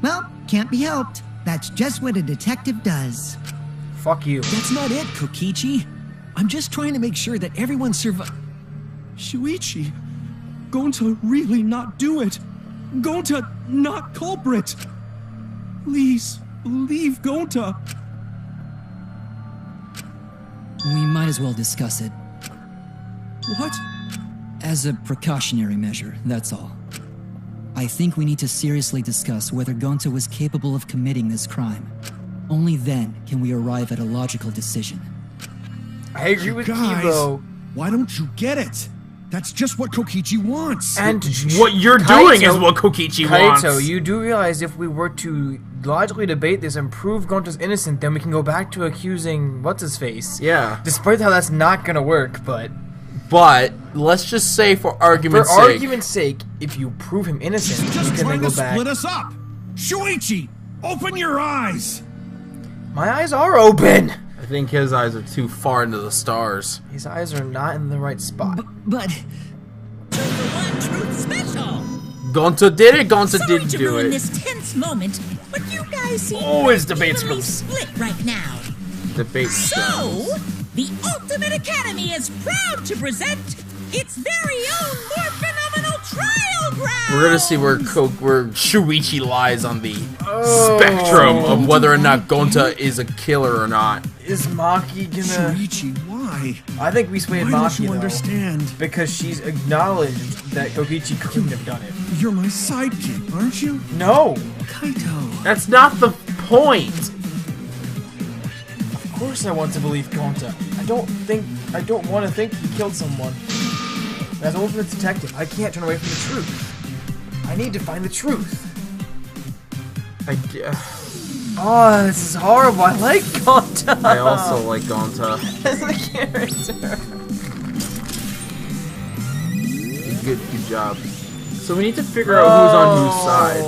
Well, can't be helped. That's just what a detective does. Fuck you. That's not it, Kokichi. I'm just trying to make sure that everyone Shuichi, Gonta really not do it. Gonta not culprit. Please, believe Gonta. We might as well discuss it. What? As a precautionary measure, that's all. I think we need to seriously discuss whether Gonta was capable of committing this crime. Only then can we arrive at a logical decision. I agree with Guys, Kibo. why don't you get it? That's just what Kokichi wants. And what you're doing is what Kokichi wants. Kaito, you do realize if we were to logically debate this and prove Gonta's innocent, then we can go back to accusing what's-his-face. Yeah. Despite how that's not gonna work, but let's just say for argument's sake, if you prove him innocent, He's just you can trying then to go back. split us up. Shuichi, open your eyes. My eyes are open. I think his eyes are too far into the stars. His eyes are not in the right spot. But truth special. Gonta did it. Gonta Sorry didn't to do ruin it. this tense moment, but you guys seem Always debate evenly scrums. split right now. Debate So, the Ultimate Academy is proud to present its very own more phenomenal trial ground. We're gonna see where Shuichi lies on the spectrum of whether or not Gonta is a killer or not. Is Maki gonna... Shuichi, why? I think we swayed Why Maki, don't you though, understand? Because she's acknowledged that Kokichi couldn't have done it. You're my sidekick, aren't you? No! Kaito. That's not the point! Of course I want to believe Gonta. I don't want to think he killed someone. As ultimate detective, I can't turn away from the truth. I need to find the truth. Oh, this is horrible. I like Gonta. I also like Gonta. As a character. Good job. So we need to figure out who's on whose side.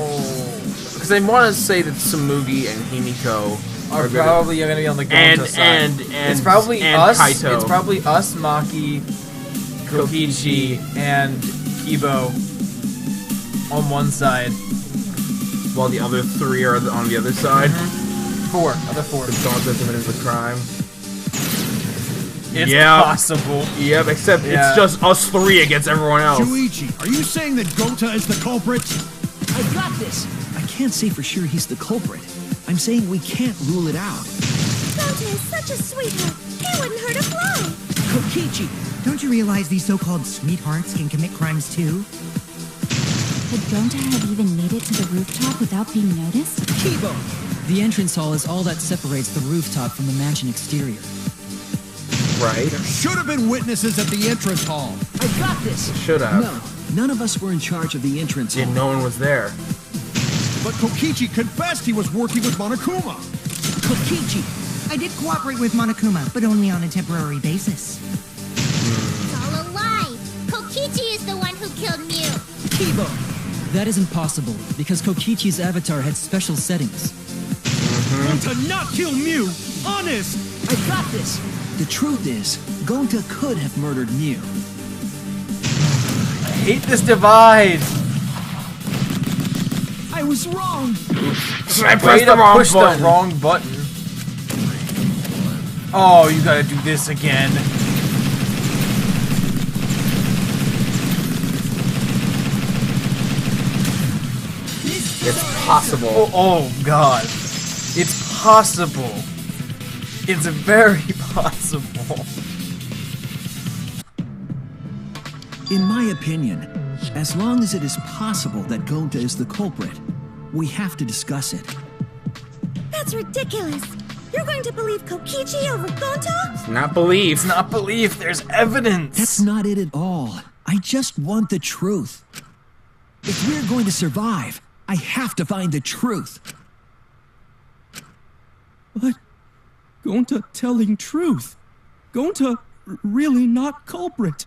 Because I want to say that Tsumugi and Himiko are probably going to be on the Gonta side. And it's probably us. Kaito. It's probably us, Maki, Kokichi, and Kibo on one side. While the other three are on the other side. Other four. The Gonta committed the crime. It's possible. Yep, except it's just us three against everyone else. Shuichi, are you saying that Gonta is the culprit? I got this. I can't say for sure he's the culprit. I'm saying we can't rule it out. Gonta is such a sweetheart. He wouldn't hurt a fly. Kokichi, don't you realize these so-called sweethearts can commit crimes too? Would Gonta have even made it to the rooftop without being noticed? Kibo! The entrance hall is all that separates the rooftop from the mansion exterior. Right. There should have been witnesses at the entrance hall. I got this! Should have. No, none of us were in charge of the entrance hall. Yeah, no one was there. But Kokichi confessed he was working with Monokuma. Kokichi, I did cooperate with Monokuma, but only on a temporary basis. It's all a lie. Kokichi is the one who killed Mew. Kibo! That isn't possible, because Kokichi's avatar had special settings. Gonta not kill Mew! Honest! I got this! The truth is, Gonta could have murdered Mew. I hate this divide! I was wrong! I pressed the wrong button. Oh, you gotta do this again. It's possible. Oh god. It's possible. It's very possible. In my opinion, as long as it is possible that Gonta is the culprit, we have to discuss it. That's ridiculous. You're going to believe Kokichi over Gonta? It's not belief. It's not belief. There's evidence. That's not it at all. I just want the truth. If we're going to survive, I have to find the truth. But Gonta telling truth. Gonta really not culprit.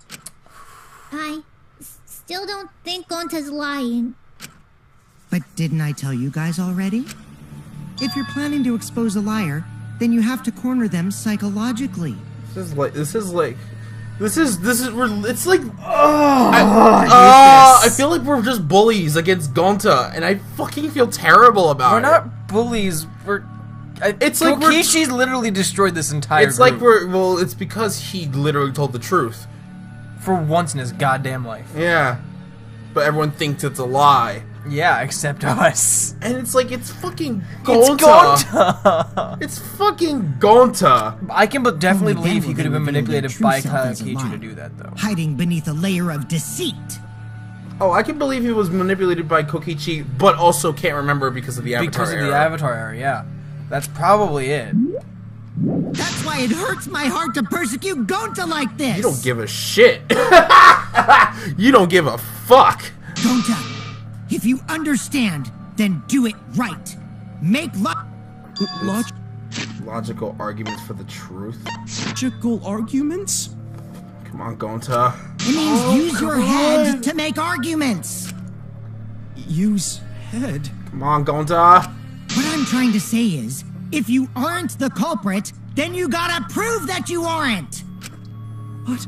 I still don't think Gonta's lying. But didn't I tell you guys already? If you're planning to expose a liar, then you have to corner them psychologically. It's like I feel like we're just bullies against Gonta, and I fucking feel terrible about it. We're not bullies. It's like Kokishi's literally destroyed this entire It's group. like it's because he literally told the truth. For once in his goddamn life. Yeah. But everyone thinks it's a lie. Yeah, except us. And it's like, it's fucking Gonta. It's Gonta! It's fucking Gonta! I can definitely Only believe then he will could have they been reveal manipulated their true by self as a Kokichi lie, to do that, though. hiding beneath a layer of deceit. Oh, I can believe he was manipulated by Kokichi, but also can't remember because of the Avatar Because of era. the Avatar era, yeah. That's probably it. That's why why it hurts my heart to persecute Gonta like this. You don't give a shit. You don't give a fuck. Gonta, if you understand, then do it right. Make logical arguments for the truth. Logical arguments? Come on, Gonta. It means use your head to make arguments. Use head? Come on, Gonta. What I'm trying to say is, if you aren't the culprit, then you gotta prove that you aren't. But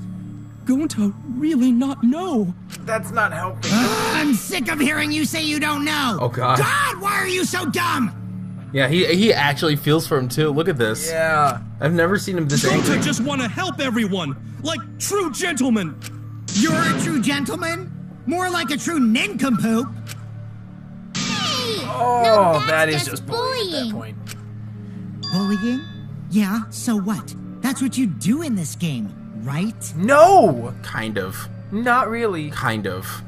Gonta really not know. That's not helping. I'm sick of hearing you say you don't know. Oh, God. God, why are you so dumb? Yeah, he actually feels for him, too. Look at this. Yeah. I've never seen him this angry. Gonta just want to help everyone, like true gentlemen. You're a true gentleman? More like a true nincompoop. Oh, that is just bullying at that point. Bullying? Yeah, so what? That's what you do in this game, right? No! Kind of. Not really. Kind of.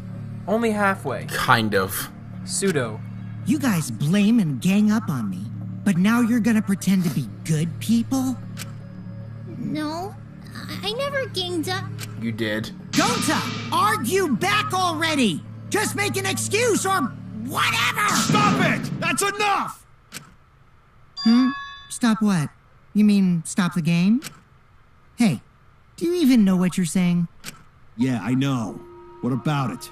Only halfway. Kind of. Pseudo. You guys blame and gang up on me, but now you're gonna pretend to be good people? No, I never ganged up. You did. Gonta, argue back already! Just make an excuse or whatever! Stop it! That's enough! Stop what? You mean stop the game? Hey, do you even know what you're saying? Yeah, I know. What about it?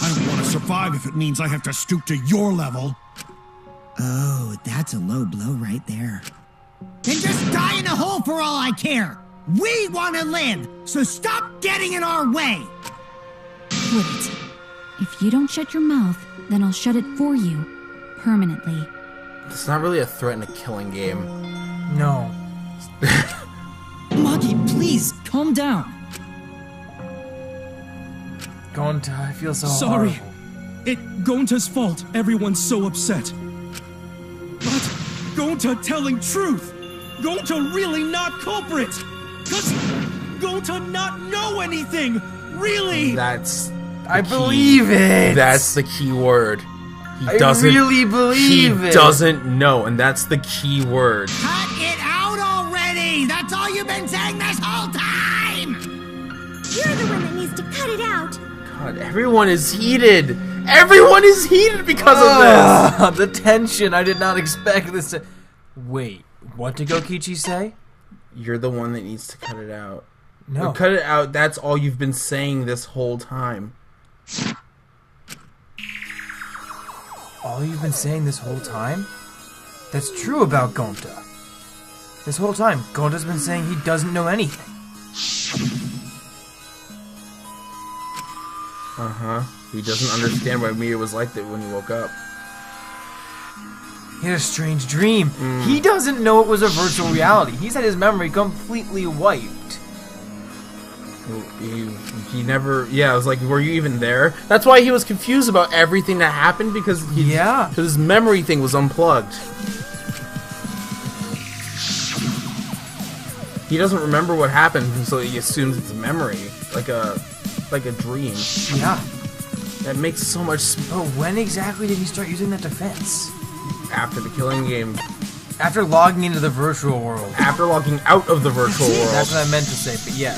I don't want to survive if it means I have to stoop to your level. Oh, that's a low blow right there. Then just die in a hole for all I care! We want to live, so stop getting in our way! Wait. If you don't shut your mouth, then I'll shut it for you. Permanently. It's not really a threat in a killing game. No. Maki, please, calm down. Gonta, I feel so Sorry. horrible. It Gonta's fault everyone's so upset. But Gonta telling truth. Gonta really not culprit. Cause Gonta not know anything. Really. I believe it. That's the key word. I really believe it. He doesn't know, and that's the key word. Cut it out already! That's all you've been saying this whole time! You're the one that needs to cut it out. God, everyone is heated. Everyone is heated because of this. The tension. I did not expect this to... Wait, what did Kokichi say? You're the one that needs to cut it out. No. Or cut it out. That's all you've been saying this whole time. All you've been saying this whole time? That's true about Gonta. This whole time, Gonta's been saying he doesn't know anything. Uh-huh. He doesn't understand why Mia was like that when he woke up. He had a strange dream. He doesn't know it was a virtual reality. He's had his memory completely wiped. He never... Yeah, I was like, were you even there? That's why he was confused about everything that happened, because his memory thing was unplugged. He doesn't remember what happened, so he assumes it's a memory. Like a dream. Yeah. That makes so much sense. But when exactly did he start using that defense? After the killing game. After logging into the virtual world. After logging out of the virtual world. That's what I meant to say, but yeah.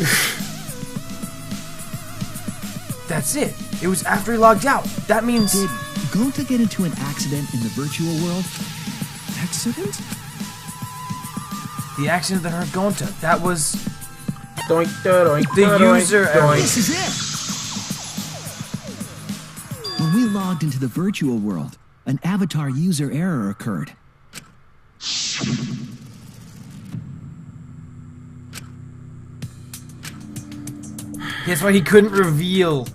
That's it. It was after he logged out. That means... Did Gonta get into an accident in the virtual world? Accident? The accident that hurt Gonta. That was... Doink, doink, the doink, user doink. error. This is it! When we logged into the virtual world, an avatar user error occurred. That's why he couldn't reveal.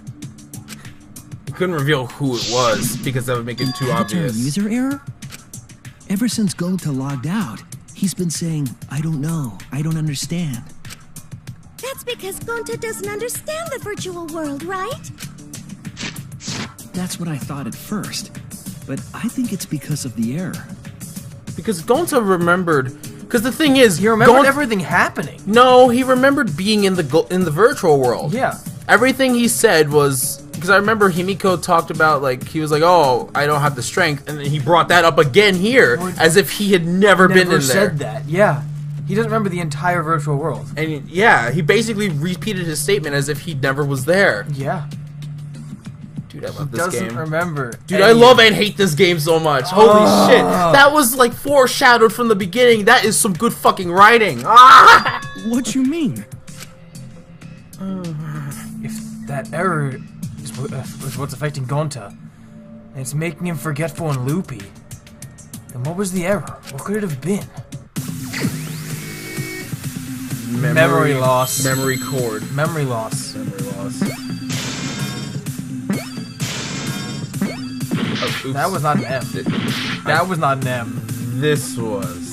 He couldn't reveal who it was, because that would make it too Avatar obvious. user error? Ever since Gonta logged out, he's been saying, I don't know, I don't understand. That's because Gonta doesn't understand the virtual world, right? That's what I thought at first, but I think it's because of the error. Because Gonta remembered... Because the thing is... He remembered everything happening. No, he remembered being in the virtual world. Yeah. Everything he said was... Because I remember Himiko talked about, like, he was like, oh, I don't have the strength. And then he brought that up again here, as if he had never been in there. Said that, yeah. He doesn't remember the entire virtual world. And yeah, he basically repeated his statement as if he never was there. Yeah. Dude, I love He this doesn't game. remember. Dude, I love and hate this game so much. Holy shit. That was like foreshadowed from the beginning. That is some good fucking writing. Ah! What you mean? If that error is what's affecting Gonta, and it's making him forgetful and loopy, then what was the error? What could it have been? Memory loss. Memory cord. Memory loss. Memory loss. Oh, oops. That was not an M. That was not an M. This was.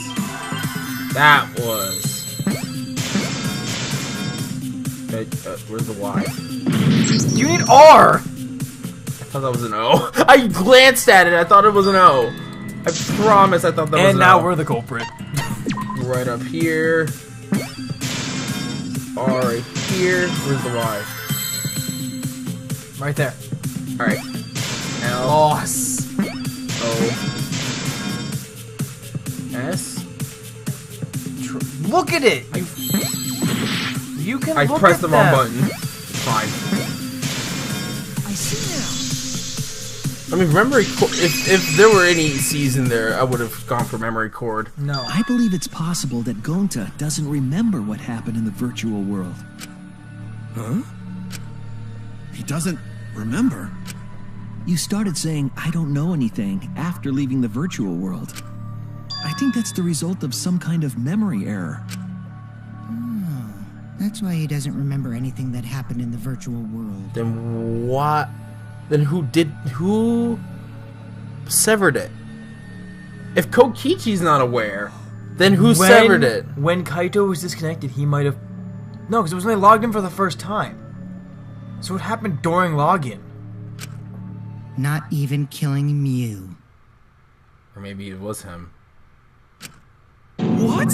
That was. Where's the Y? You need R! I thought that was an O. I glanced at it. I thought it was an O. I promise I thought that was an O. And now we're the culprit. Right up here. R right here. Where's the Y? Right there. Alright. L. Loss. O. S. Look at it! You can I look pressed at the wrong them. button. Fine. I see I mean, memory cord. If there were any C's in there, I would have gone for memory cord. No. I believe it's possible that Gonta doesn't remember what happened in the virtual world. Huh? He doesn't remember? You started saying, I don't know anything, after leaving the virtual world. I think that's the result of some kind of memory error. Oh, that's why he doesn't remember anything that happened in the virtual world. Then what? Then who severed it? If Kokichi's not aware, then who severed it? When Kaito was disconnected, he might have... No, because it was when they logged in for the first time. So it happened during login. Not even killing Mew. Or maybe it was him. What?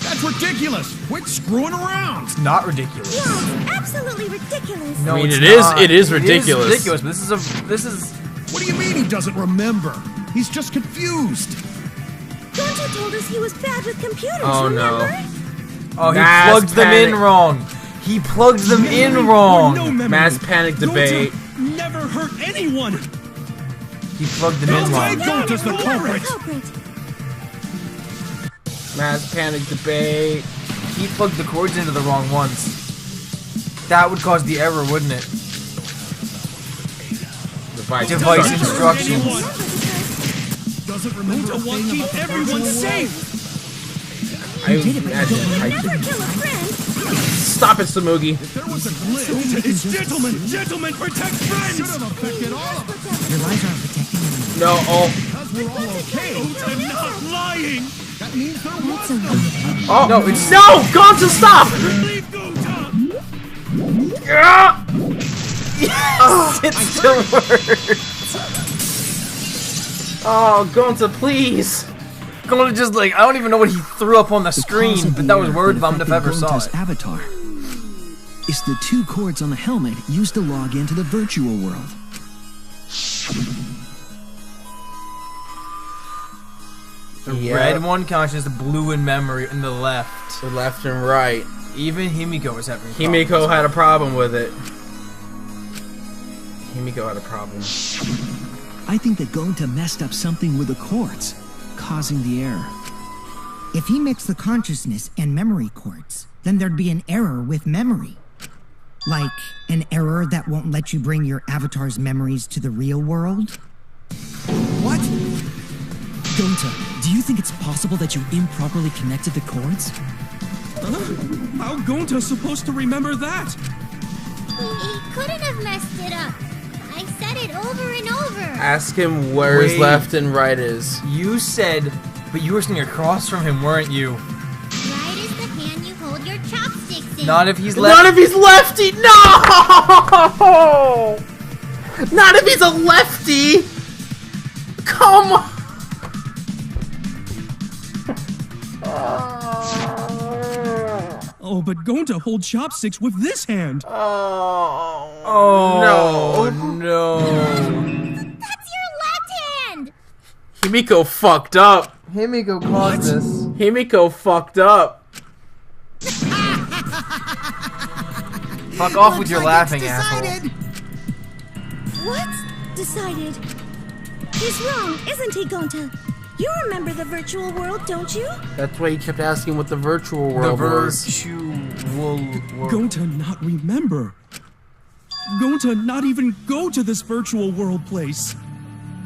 That's ridiculous! Quit screwing around! It's not ridiculous. Yeah, it's absolutely ridiculous. No, I mean, it's it is not. ridiculous. It is ridiculous, but this is... What do you mean he doesn't remember? He's just confused. Gonta told us he was bad with computers, Oh, no. remember? Oh, he Mass plugged them in panic. wrong. He plugged them in Memory or wrong. no memory, Mass panic debate. Gonta never hurt anyone. He plugged them in wrong. Gonta's the culprit! Mass panic debate. He plugged the cords into the wrong ones. That would cause the error, wouldn't it? Device instructions. Doesn't remember a Gonta wants thing to keep about the everyone virtual safe. I imagine. Never kill a friend. Stop it, Samugi. If there was a glitch, It's gentlemen, protect should friends. have affected all of us. Your lies aren't protecting anyone. No, oh. Because we're all okay. I'm not lying. That means there was. Oh, no, it's. No! Gonta, stop! Leave Gonta. Yeah! Yes, it still works. Oh, Gonta, please! Gonta just like, I don't even know what he threw up on the screen, but that was word bomb if I ever saw Gonta's it. avatar. It's the 2 cords on the helmet used to log into the virtual world. The red one conscious, the blue in memory, and the left. The left and right. Even Himiko was having Himiko problems. had a problem with it. Himiko had a problem. I think that Gonta messed up something with the cords, causing the error. If he mixed the consciousness and memory cords, then there'd be an error with memory. Like an error that won't let you bring your avatar's memories to the real world? What? Gonta, do you think it's possible that you improperly connected the cords? How Gonta's supposed to remember that? He couldn't have messed it up. I said it over and over. Ask him where his Wait. left and right is. You said, but you were sitting across from him, weren't you? Right is the hand you hold your chopsticks in. Not if he's left. Not if he's lefty! No! Not if he's a lefty! Come on! Oh, but Gonta holds chopsticks with this hand. Oh, no. no. That's your left hand. Himiko fucked up. Himiko caused this. Himiko fucked up. Fuck off with your laughing, asshole. What? Decided? He's wrong, isn't he, Gonta? You remember the virtual world, don't you? That's why he kept asking what the virtual world was. Gonta not remember. Gonta not even go to this virtual world place.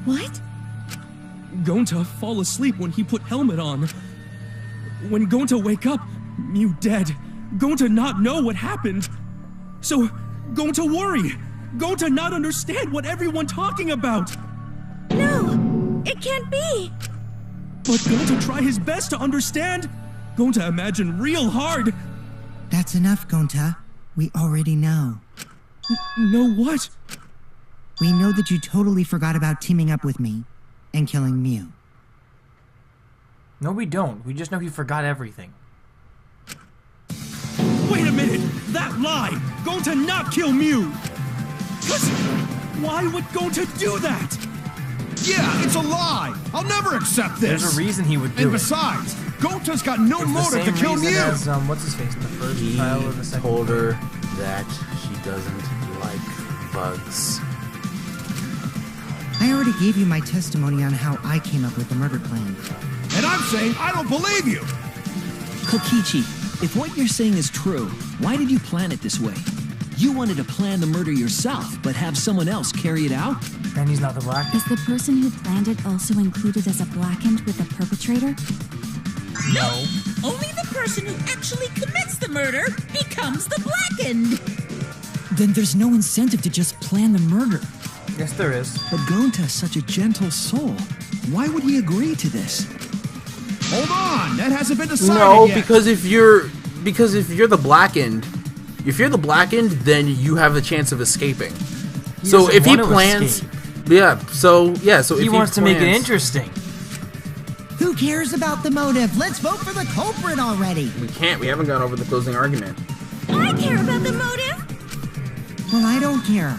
What? Gonta fall asleep when he put helmet on. When Gonta wake up, Mew dead. Gonta not know what happened. So, Gonta worry. Gonta not understand what everyone talking about. No, it can't be. But Gonta try his best to understand. Gonta imagine real hard. That's enough, Gonta. We already know. Know what? We know that you totally forgot about teaming up with me and killing Mew. No, we don't. We just know he forgot everything. Wait a minute! That lie! Gonta not kill Mew! Why would Gonta do that? Yeah, it's a lie! I'll never accept this! There's a reason he would do And besides, Gonta's got no motive to kill Mew! As, what's his face in the first pile of the second. Told her that she doesn't like bugs. I already gave you my testimony on how I came up with the murder plan. And I'm saying I don't believe you! Kokichi, if what you're saying is true, why did you plan it this way? You wanted to plan the murder yourself, but have someone else carry it out? And he's not the Blackened. Is the person who planned it also included as a Blackened with the perpetrator? No, only the person who actually commits the murder becomes the Blackened. Then there's no incentive to just plan the murder. Yes, there is. But Gonta's such a gentle soul. Why would he agree to this? Hold on, that hasn't been decided No, yet. because if you're the Blackened, then you have a chance of escaping. So if he plans, so if he wants to make it interesting. Who cares about the motive? Let's vote for the culprit already. We can't. We haven't gone over the closing argument. I care about the motive. Well, I don't care.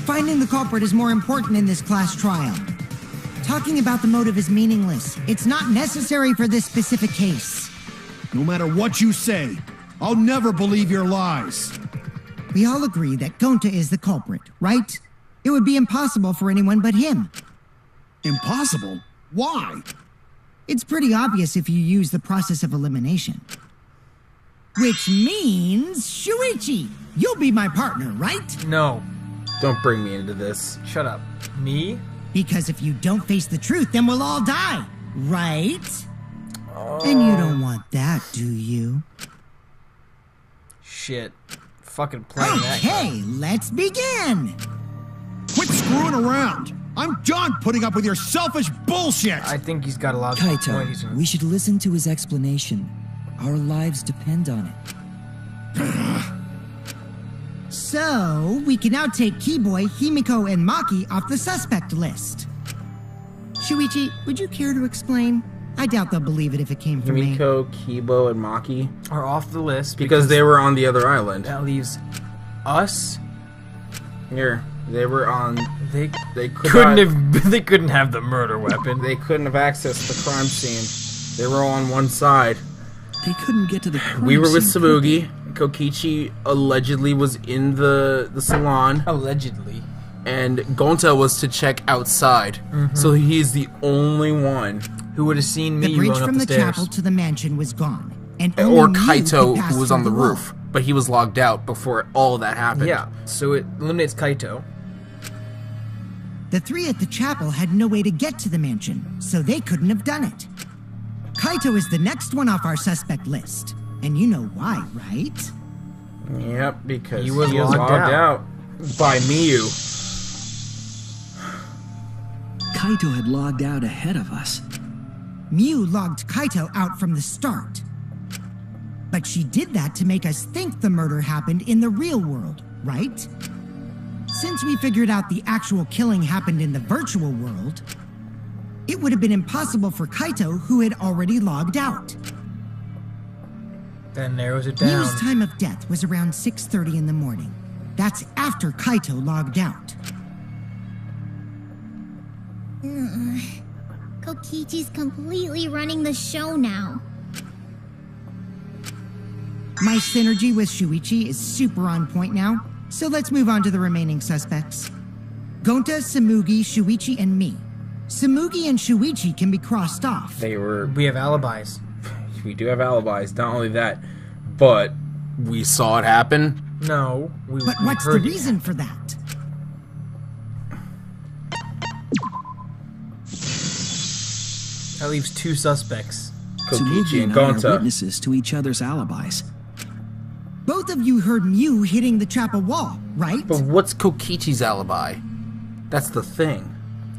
Finding the culprit is more important in this class trial. Talking about the motive is meaningless. It's not necessary for this specific case. No matter what you say, I'll never believe your lies. We all agree that Gonta is the culprit, right? It would be impossible for anyone but him. Impossible? Why? It's pretty obvious if you use the process of elimination. Which means, Shuichi, you'll be my partner, right? No. Don't bring me into this. Shut up. Me? Because if you don't face the truth, then we'll all die, right? And you don't want that, do you? Shit. Fucking playing that. Okay, let's begin! Quit screwing around! I'm done putting up with your selfish bullshit! I think he's got a lot of Kaito, we should listen to his explanation. Our lives depend on it. So, we can now take Keyboy, Himiko, and Maki off the suspect list. Shuichi, would you care to explain? I doubt they'll believe it if it came from me. Himiko, Kibo, and Maki are off the list because they were on the other island. That leaves us. Here, they were on. They couldn't have the murder weapon. They couldn't have accessed the crime scene. They were all on one side. They couldn't get to the crime We were with scene. Sabugi. Kokichi allegedly was in the salon. Allegedly. And Gonta was to check outside. So he's the only one who would have seen me The bridge run from up the the stairs. chapel to the mansion was gone. And or only Mew Kaito, could pass who was through on the wall. roof. But he was logged out before all of that happened. Yeah, so it eliminates Kaito. The three at the chapel had no way to get to the mansion, so they couldn't have done it. Kaito is the next one off our suspect list. And you know why, right? Yep, because he was logged out by Miyu. Kaito had logged out ahead of us. Mew logged Kaito out from the start. But she did that to make us think the murder happened in the real world, right? Since we figured out the actual killing happened in the virtual world, it would have been impossible for Kaito, who had already logged out. That narrows it down. Mew's time of death was around 6:30 in the morning. That's after Kaito logged out. Kokichi's completely running the show now. My synergy with Shuichi is super on point now, so let's move on to the remaining suspects. Gonta, Samugi, Shuichi, and me. Samugi and Shuichi can be crossed off. We have alibis. We do have alibis. Not only that, but we saw it happen. No. But what's the reason for that? That leaves 2 suspects. Kokichi and I are witnesses to each other's alibis. Both of you heard Mew hitting the chapel wall, right? But what's Kokichi's alibi? That's the thing.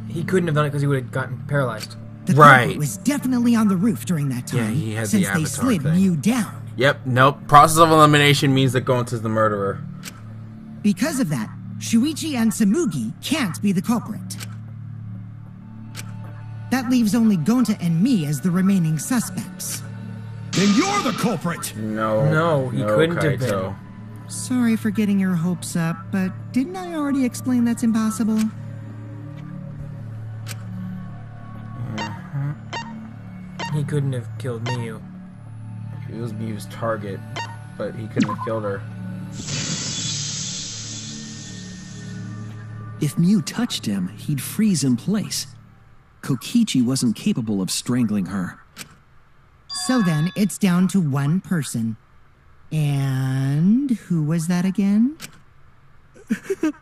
He couldn't have done it because he would have gotten paralyzed. The culprit was definitely on the roof during that time. Yeah, he had since the avatar they slid thing. Mew down. Yep, nope. Process of elimination means that Gonta's the murderer. Because of that, Shuichi and Samugi can't be the culprit. That leaves only Gonta and me as the remaining suspects. Then you're the culprit! No, he couldn't have been. Sorry for getting your hopes up, but didn't I already explain that's impossible? He couldn't have killed Mew. He was Mew's target, but he couldn't have killed her. If Mew touched him, he'd freeze in place. Kokichi wasn't capable of strangling her. So then, it's down to one person. And who was that again? This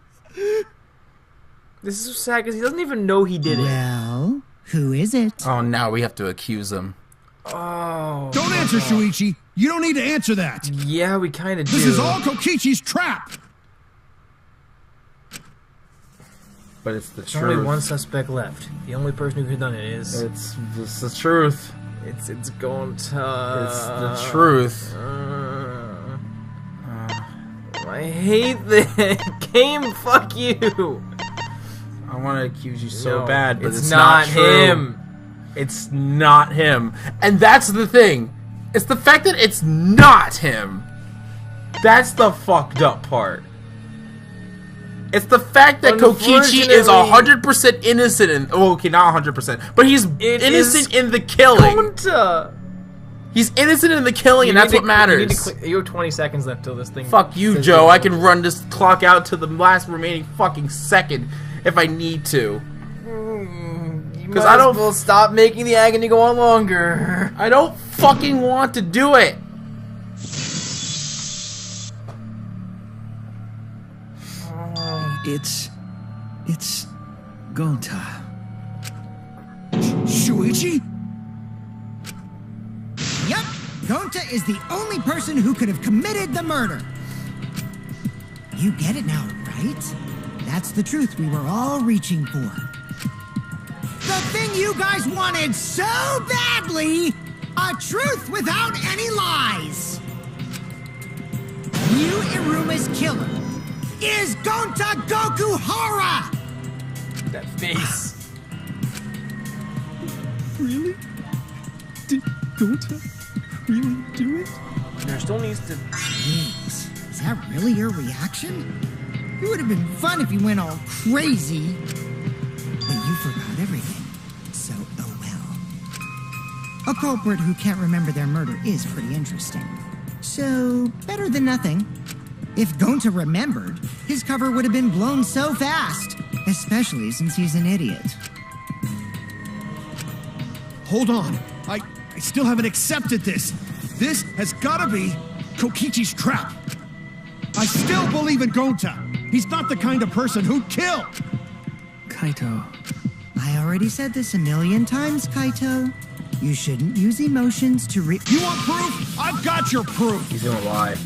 is so sad because he doesn't even know he did it. Well, who is it? Oh, now we have to accuse him. Oh. Don't answer, Shuichi. You don't need to answer that. Yeah, we kind of do. This is all Kokichi's trap. But it's the There's truth. only one suspect left. The only person who could have done it is... It's the truth. It's going to... It's the truth. I hate this game. Fuck you. I want to accuse you so No, bad, but it's not true. him. It's not him. And that's the thing. It's the fact that it's not him. That's the fucked up part. It's the fact that Kokichi is 100% innocent in... Oh, okay, not 100%. But he's innocent in the killing. Gonta. He's innocent in the killing, and that's what matters. You have 20 seconds left till this thing... Fuck you, Joe. I can run this clock out to the last remaining fucking second if I need to. Because I don't... Well, stop making the agony go on longer. I don't fucking want to do it. It's Gonta. Shuichi? Yep, Gonta is the only person who could have committed the murder. You get it now, right? That's the truth we were all reaching for. The thing you guys wanted so badly! A truth without any lies! Mew Iruma's killer is Gonta Gokuhara! That face. Really? Did Gonta really do it? There still needs to... Jeez, is that really your reaction? It would have been fun if you went all crazy. But you forgot everything. So, oh well. A culprit who can't remember their murder is pretty interesting. So, better than nothing. If Gonta remembered, his cover would have been blown so fast. Especially since he's an idiot. Hold on. I still haven't accepted this. This has gotta be Kokichi's trap. I still believe in Gonta. He's not the kind of person who'd kill. Kaito. I already said this a million times, Kaito. You shouldn't use emotions to You want proof? I've got your proof. He's gonna lie.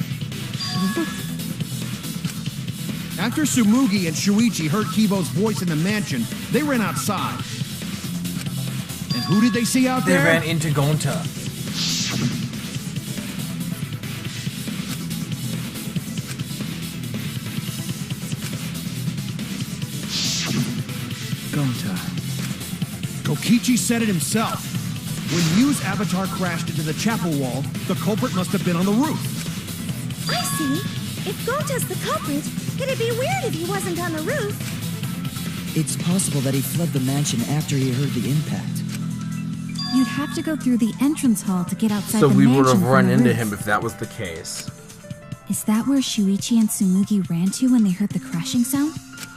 After Sumugi and Shuichi heard Kibo's voice in the mansion, they ran outside. And who did they see out there? They ran into Gonta. Gonta. Kokichi said it himself. When Mew's avatar crashed into the chapel wall, the culprit must have been on the roof. I see. If Gonta's the culprit, it'd be weird if he wasn't on the roof. It's possible that he fled the mansion after he heard the impact. You'd have to go through the entrance hall to get outside So the we mansion would have from run the into roof. him if that was the case. Is that where Shuichi and Tsumugi ran to when they heard the crashing sound?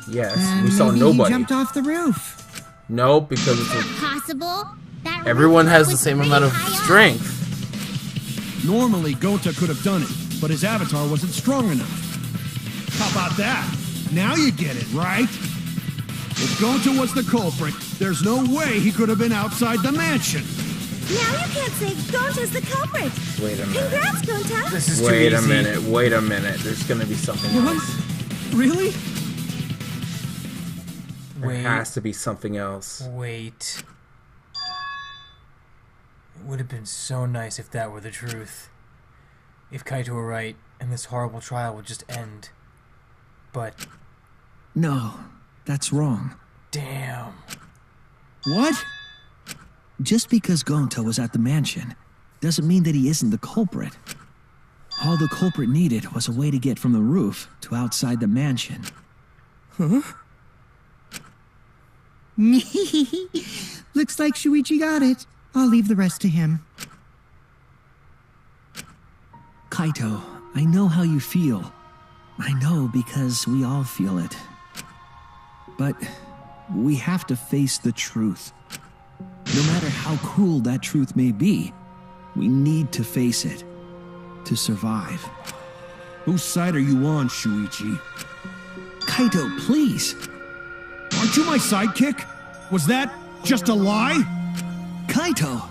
Yes, And we saw maybe nobody. He jumped off the roof. No, because it's Possible? That everyone roof has the was same pretty amount of high up. strength. Normally, Gonta could have done it, but his avatar wasn't strong enough. How about that? Now you get it, right? If Gonta was the culprit, there's no way he could have been outside the mansion. Now you can't say Gonta's the culprit. Wait a minute. Congrats, Gonta. This is too Wait a easy. minute. Wait a minute. There's gonna be something else. Really? There Wait. has to be something else. Wait. It would have been so nice if that were the truth. If Kaito were right, and this horrible trial would just end. But, No, that's wrong. damn. What? Just because Gonta was at the mansion doesn't mean that he isn't the culprit. All the culprit needed was a way to get from the roof to outside the mansion. Huh? Looks like Shuichi got it. I'll leave the rest to him. Kaito, I know how you feel. I know because we all feel it. But we have to face the truth. No matter how cruel that truth may be, we need to face it to survive. Whose side are you on, Shuichi? Kaito, please. Aren't you my sidekick? Was that just a lie? Kaito!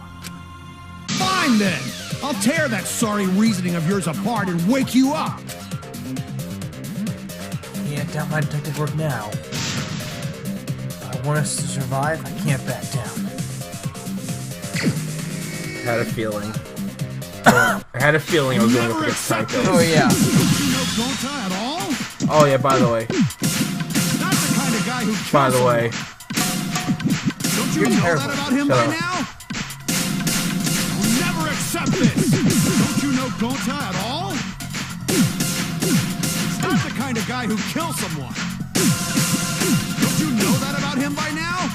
Fine then! I'll tear that sorry reasoning of yours apart and wake you up! Can't doubt my detective work now. If I want us to survive, I can't back down. I had a feeling. I had a feeling I was going up against Psycho. Oh yeah. Don't you know Gonta at all? Oh yeah, by the way. Not the kind of guy who kills By the way. Don't you You're know terrible. that about him Shut by up. now? I'll never accept this! Don't you know Gonta at all? He's not the kind of guy who kills someone. Don't you know that about him by now?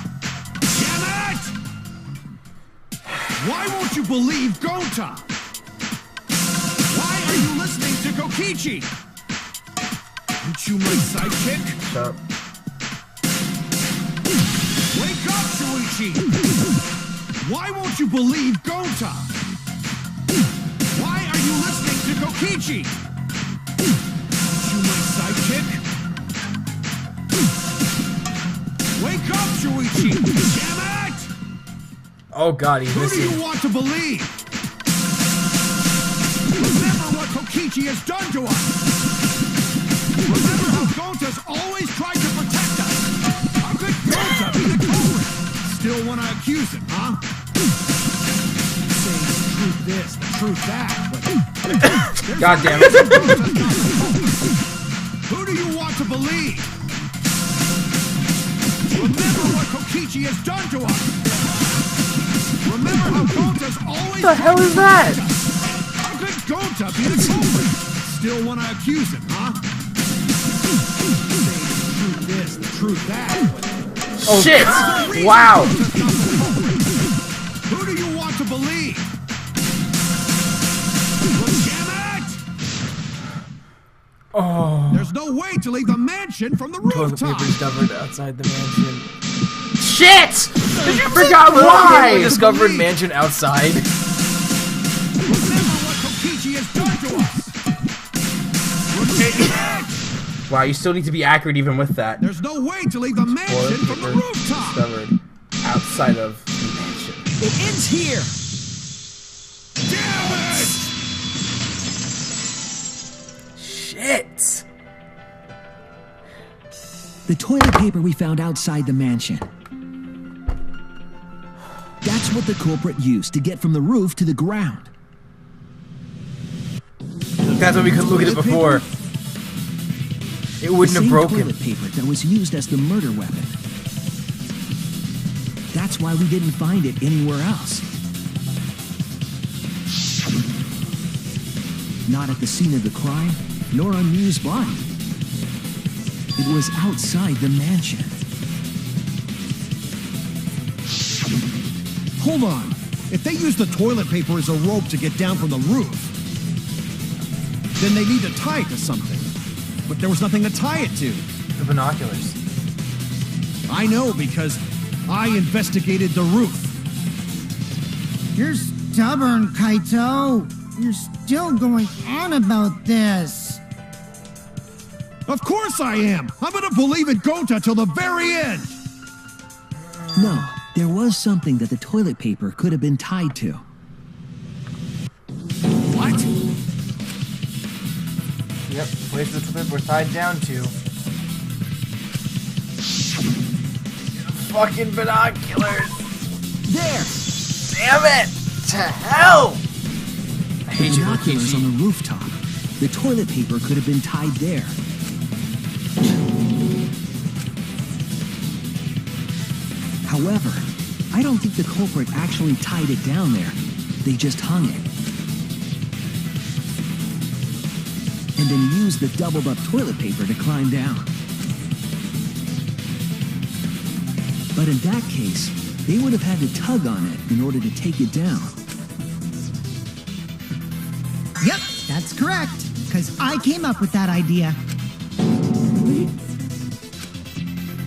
Damn it! Why won't you believe Gonta? Why are you listening to Kokichi? Aren't you my sidekick? Shut up. Wake up, Shuichi! Why won't you believe Gonta? Why are you listening to Kokichi? Aren't you my sidekick? Wake up, Shuichi! Damn it! Oh god, he's Who do missing. you want to believe? Remember what Kokichi has done to us! Remember how Gonta's always tried to protect us! How could Gonta be the culprit? Still want to accuse him, huh? Say the truth this, the truth that, but... God damn it. Who do you want to believe? Remember what Kokichi has done to us! Remember how Gonta's always... What the hell is that? How could Gonta be the culprit? Still want to accuse him, huh? Say the truth this, the truth that. Oh, shit! Wow! Who do you want to believe? Well, damn it! Oh. There's no way to leave the mansion from the Toilet rooftop. paper discovered outside the mansion. Shit! I forgot why! We discovered mansion outside. Remember what Kokichi has done to us. Wow, you still need to be accurate even with that. There's no way to leave the mansion Toilet from the paper rooftop. discovered outside of the mansion. It ends here! Damn it! Shit! The toilet paper we found outside the mansion. That's what the culprit used to get from the roof to the ground. That's why we couldn't look at it before. It wouldn't have Same broken. toilet paper that was used as the murder weapon. That's why we didn't find it anywhere else. Not at the scene of the crime, nor on Miu's body. It was outside the mansion. Hold on. If they use the toilet paper as a rope to get down from the roof, then they need to tie it to something. But there was nothing to tie it to. The binoculars. I know because I investigated the roof. You're stubborn, Kaito. You're still going on about this. Of course I am. I'm gonna believe in Gonta till the very end. No, there was something that the toilet paper could have been tied to. What? Yep, place the toilet we're tied down to. Fucking binoculars! There! Damn it! To hell! I hate you, Binoculars on Kokichi. the rooftop. The toilet paper could have been tied there. However, I don't think the culprit actually tied it down there. They just hung it. And then used the doubled up toilet paper to climb down. But in that case, they would have had to tug on it in order to take it down. Yep, that's correct. Because I came up with that idea.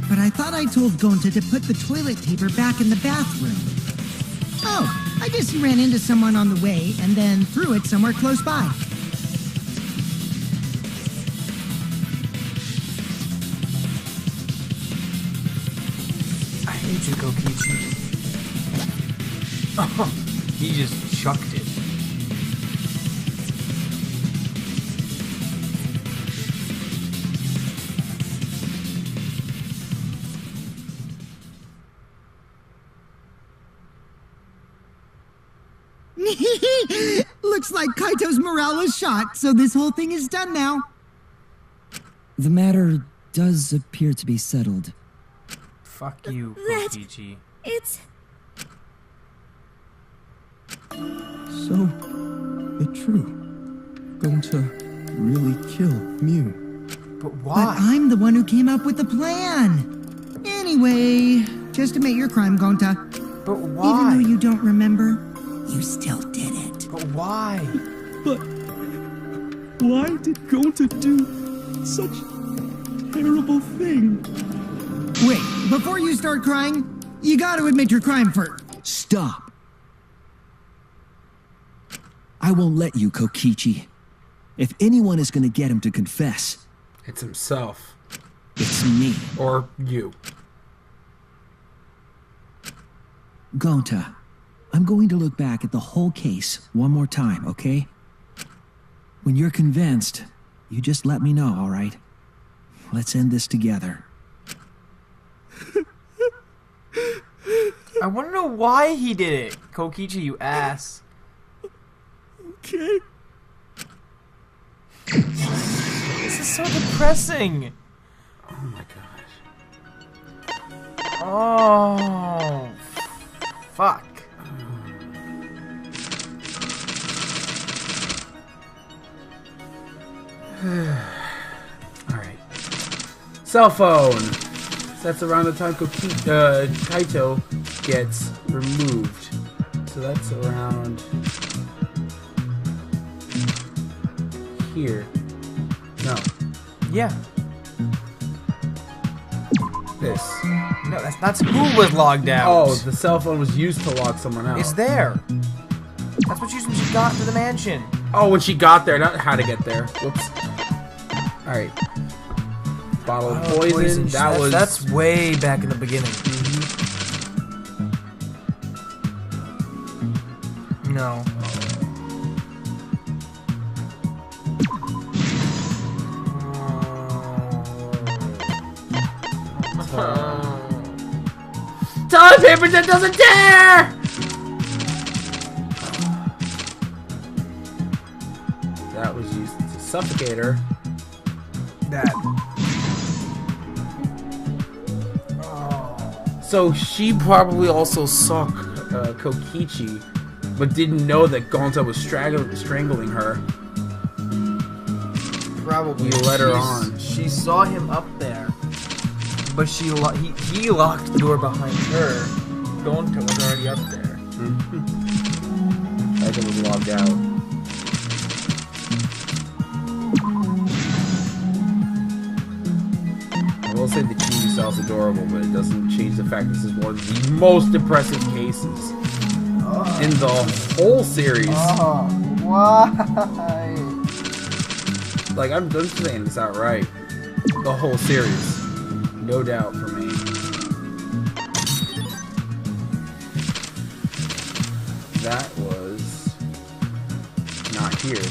But I thought I told Gonta to put the toilet paper back in the bathroom. Oh, I guess he ran into someone on the way and then threw it somewhere close by. I hate you, Kokichi. Oh, he just chucked it. Looks like Kaito's morale is shot, so this whole thing is done now. The matter does appear to be settled. Fuck you, Kokichi. It's... So, it's true. Gonta really killed Mew. But But I'm the one who came up with the plan. Anyway, just admit your crime, Gonta. But Even why? though you don't remember, you still did it. But why? But why did Gonta do such a terrible thing? Wait, before you start crying, you gotta admit your crime first. Stop. I won't let you, Kokichi. If anyone is gonna get him to confess, It's himself. it's me. Or you. Gonta, I'm going to look back at the whole case one more time, okay? When you're convinced, you just let me know, all right? Let's end this together. I want to know why he did it. Kokichi, you ass. Okay. This is so depressing. Oh my gosh. Oh. Fuck. Alright. Cell phone. That's around the time Kaito gets removed. So that's around here. No. Yeah. This. No, that's who was logged out. Oh, the cell phone was used to log someone out. It's there. That's what she used when she got to the mansion. Oh, when she got there, not how to get there. Whoops. Alright. Bottle of poison. That was... That's way back in the beginning. No. Toilet paper that doesn't dare! That was used to suffocate her. That. So she probably also saw Kokichi, but didn't know that Gonta was strangling her. Probably. He let her on. She saw him up there, but he locked the door behind her. Gonta was already up there. Kaito was logged out. I will say the key sounds adorable, but it doesn't change the fact this is one of the most impressive cases in the whole series. Why? Like, I'm just saying this outright. The whole series. No doubt for me. That was not here.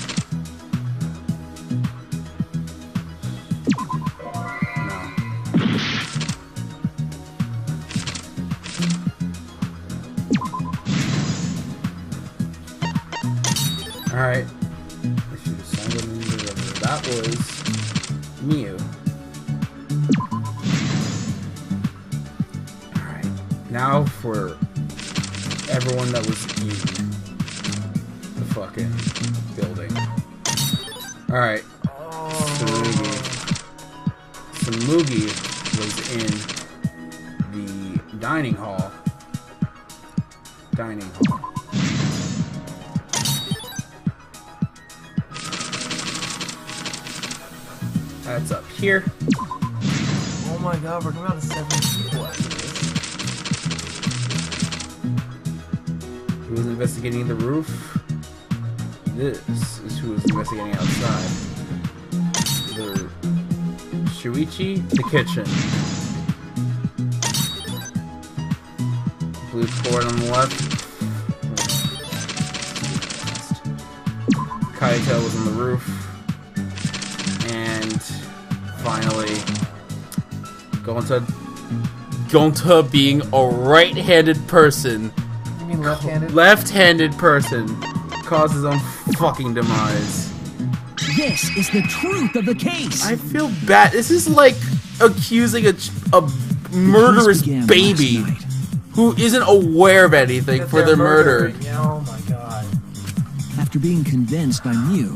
Alright. I should have signed it in the river. That was Mew. Alright. Now for everyone that was in the fucking building. Alright. Samugi was in the dining hall. That's up here. Oh my god, we're coming out of 7 people after this. Who was investigating the roof? This is who was investigating outside. The Shuichi, the kitchen. Blue cord on the left. Kaito was on the roof. And finally, Gonta being a right-handed person. You mean left-handed? Left-handed person caused his own fucking demise. This is the truth of the case. I feel bad. This is like accusing a murderous baby who isn't aware of anything for their murder. Oh my god. After being convinced by Mew,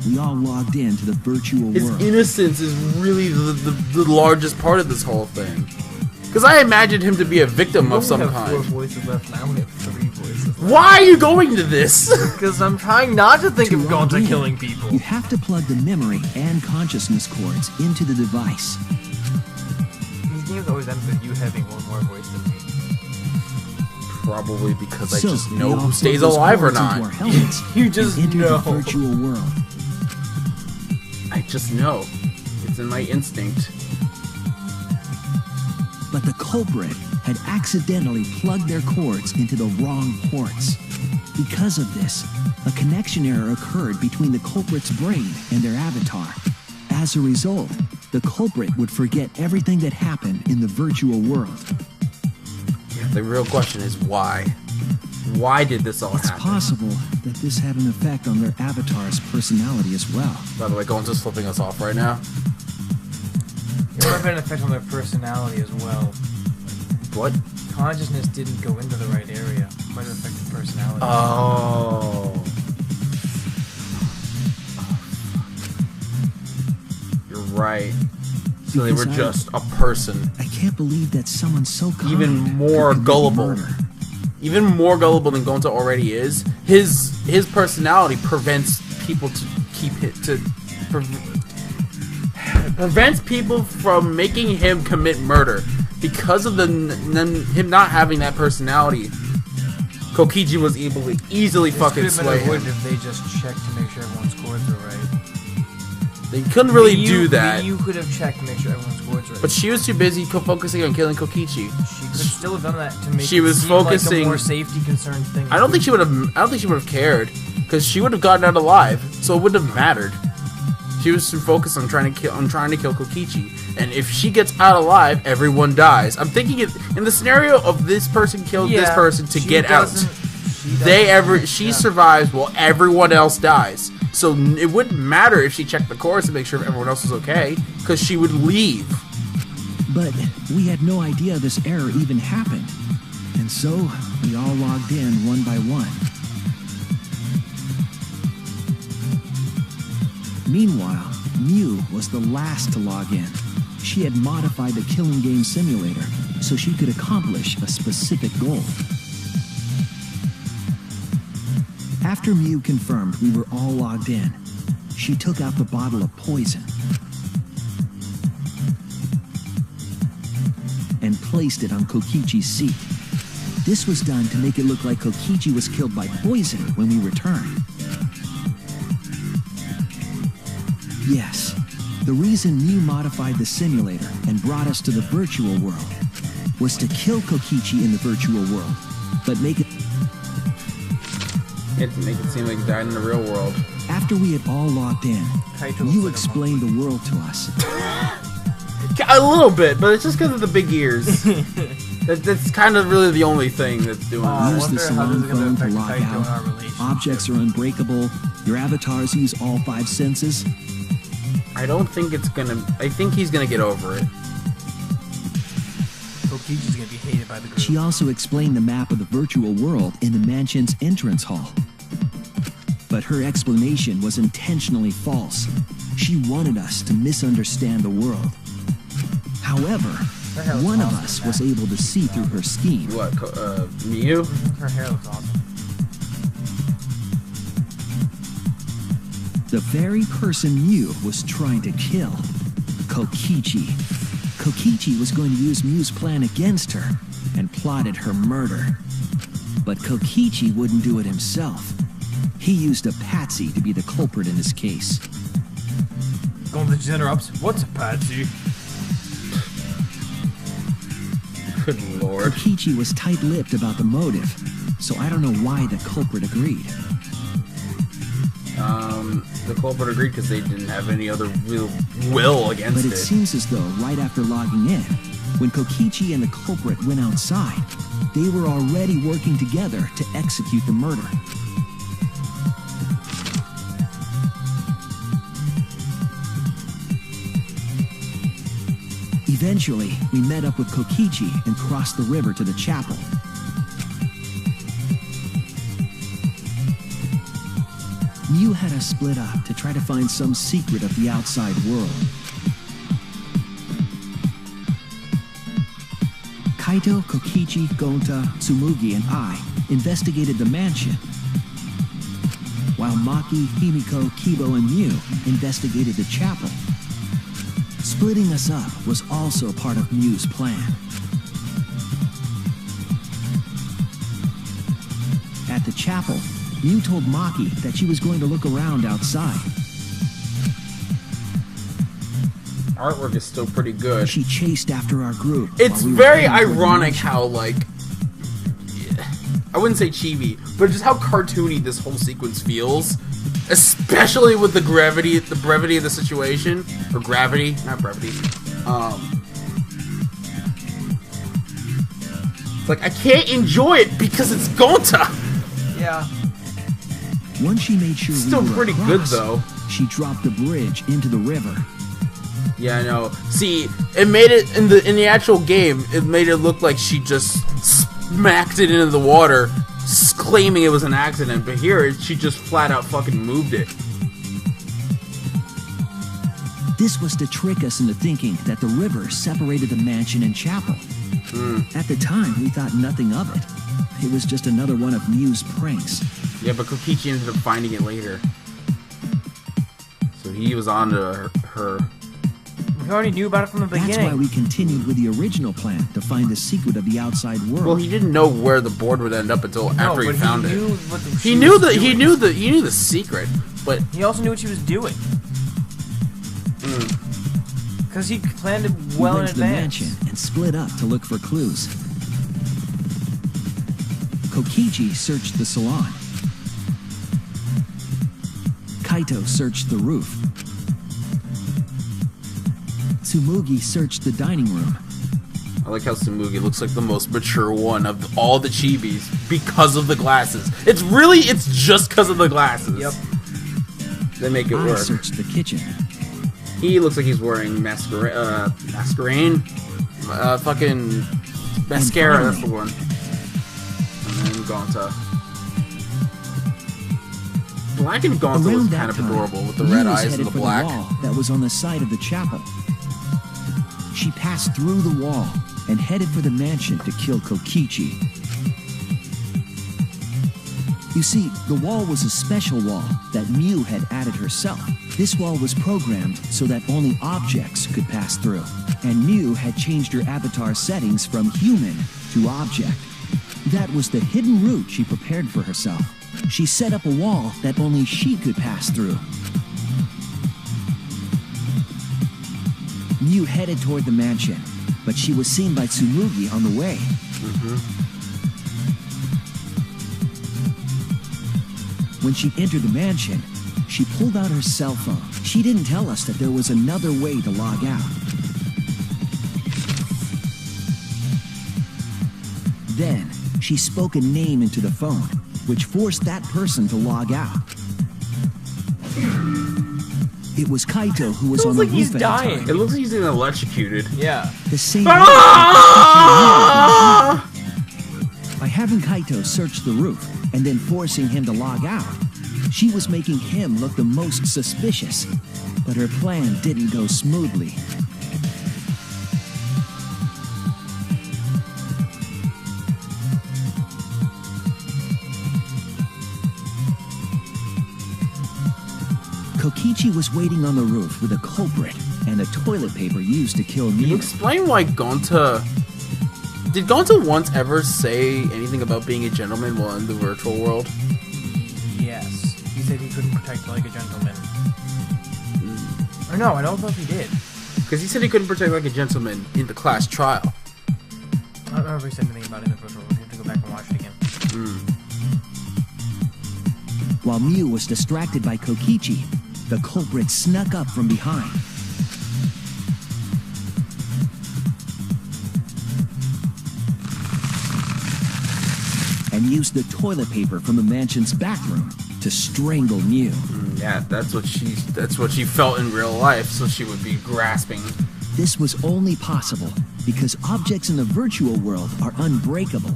we all logged into the virtual His world. innocence is really the largest part of this whole thing. Because I imagined him to be a victim of some kind. We have 4 voices left now. We have 3 voices left. Why are you going to this? Because I'm trying not to think of Gonta killing people. You have to plug the memory and consciousness cords into the device. These games always end with you having one more voice than me. Probably because I So, just we know all who plug stays those alive or cords into not. our helmets You just and enter know. the virtual world. I just know. It's in my instinct. But the culprit had accidentally plugged their cords into the wrong ports. Because of this, a connection error occurred between the culprit's brain and their avatar. As a result, the culprit would forget everything that happened in the virtual world. The real question is why? Why did this all It's happen? possible that this had an effect on their avatar's personality as well. By the way, Gonza's flipping us off right now. It might have an effect on their personality as well. What? Consciousness didn't go into the right area. It might have affected personality. Oh. You're right. So they were just a person. I can't believe that someone so kind Even more could commit gullible. murder. Even more gullible than Gonta already is. His personality prevents people to prevents people from making him commit murder because of him not having that personality. Kokichi was able to easily fucking sway him. If they just checked to make sure everyone's cords were right. They couldn't really do that. You could have checked to make sure everyone's cords were right. But she was too busy focusing on killing Kokichi. She could still have done that to make She it was seem focusing- like a more safety concerned thing. I don't think she would have cared because she would have gotten out alive, so it wouldn't have mattered. She was focused on trying to kill Kokichi, and if she gets out alive, everyone dies. I'm thinking in the scenario of this person killed this person to get out. She survives while everyone else dies. So it wouldn't matter if she checked the course to make sure everyone else was okay, because she would leave. But we had no idea this error even happened. And so, we all logged in one by one. Meanwhile, Mew was the last to log in. She had modified the killing game simulator so she could accomplish a specific goal. After Mew confirmed we were all logged in, she took out the bottle of poison and placed it on Kokichi's seat. This was done to make it look like Kokichi was killed by poison when we returned. Yes, the reason Mew modified the simulator and brought us to the virtual world was to kill Kokichi in the virtual world, but make it seem like he died in the real world. After we had all logged in, Mew explained the world to us. A little bit, but it's just because of the big ears. That's kind of really the only thing that's doing it. Use the salon phone to log out. Objects are unbreakable. Your avatars use all 5 senses. I don't think it's gonna... I think he's gonna get over it. Kokichi's gonna be hated by the group. She also explained the map of the virtual world in the mansion's entrance hall. But her explanation was intentionally false. She wanted us to misunderstand the world. However, one of us was able to see through her scheme. What, Mew? Her hair looks awesome. The very person Mew was trying to kill, Kokichi. Kokichi was going to use Mew's plan against her and plotted her murder. But Kokichi wouldn't do it himself. He used a patsy to be the culprit in this case. Going to the ups. What's a patsy? Good lord. Kokichi was tight-lipped about the motive, so I don't know why the culprit agreed. The culprit agreed because they didn't have any other real will against it. But it seems as though right after logging in, when Kokichi and the culprit went outside, they were already working together to execute the murder. Eventually, we met up with Kokichi and crossed the river to the chapel. Mew had us split up to try to find some secret of the outside world. Kaito, Kokichi, Gonta, Tsumugi, and I investigated the mansion, while Maki, Himiko, Kibo, and Mew investigated the chapel. Splitting us up was also part of Mew's plan. At the chapel, Mew told Maki that she was going to look around outside. Artwork is still pretty good. She chased after our group. It's very ironic how, like, I wouldn't say chibi, but just how cartoony this whole sequence feels. Especially with the brevity of the situation. Or gravity, not brevity. It's like, I can't enjoy it because it's Gonta! Yeah. Once she made sure Still we were pretty across, good, though. She dropped the bridge into the river. Yeah, I know. See, it made it, in the actual game, it made it look like she just smacked it into the water, claiming it was an accident, but here, she just flat out fucking moved it. This was to trick us into thinking that the river separated the mansion and chapel. At the time, we thought nothing of it. It was just another one of Mew's pranks. Yeah, but Kokichi ended up finding it later. So he was on to her. We already knew about it from the beginning. That's why we continued with the original plan to find the secret of the outside world. Well, he didn't know where the board would end up until after he found it. He knew the secret, but he also knew what she was doing. Because he planned it well in advance. We went to the mansion and split up to look for clues. Kokichi searched the salon. Kaito searched the roof. Tsumugi searched the dining room. I like how Tsumugi looks like the most mature one of all the chibis because of the glasses. It's just because of the glasses. Yep. They make it work. I searched the kitchen. He looks like he's wearing masquerade, fucking mascara. That's the one. And then Gonta. Black and Gonta was kind of adorable with the red eyes and the black. The wall that was on the side of the chapel. She passed through the wall and headed for the mansion to kill Kokichi. You see, the wall was a special wall that Mew had added herself. This wall was programmed so that only objects could pass through. And Mew had changed her avatar settings from human to object. That was the hidden route she prepared for herself. She set up a wall that only she could pass through. Mew headed toward the mansion, but she was seen by Tsumugi on the way. When she entered the mansion, she pulled out her cell phone. She didn't tell us that there was another way to log out. Then, she spoke a name into the phone, which forced that person to log out. It was Kaito who was on the roof at the time. It looks like he's getting electrocuted. Yeah. The same Ah! By having Kaito search the roof and then forcing him to log out, she was making him look the most suspicious. But her plan didn't go smoothly. Kokichi was waiting on the roof with a culprit and the toilet paper used to kill Can you Mew. explain why Gonta... Did Gonta once ever say anything about being a gentleman while in the virtual world? Yes. He said he couldn't protect like a gentleman. Or no, I don't know if he did. Because he said he couldn't protect like a gentleman in the class trial. I don't remember if he said anything about it in the virtual world. You have to go back and watch it again. While Mew was distracted by Kokichi, the culprit snuck up from behind. And used the toilet paper from the mansion's bathroom to strangle Mew. Yeah, that's what she felt in real life, so she would be grasping. This was only possible because objects in the virtual world are unbreakable.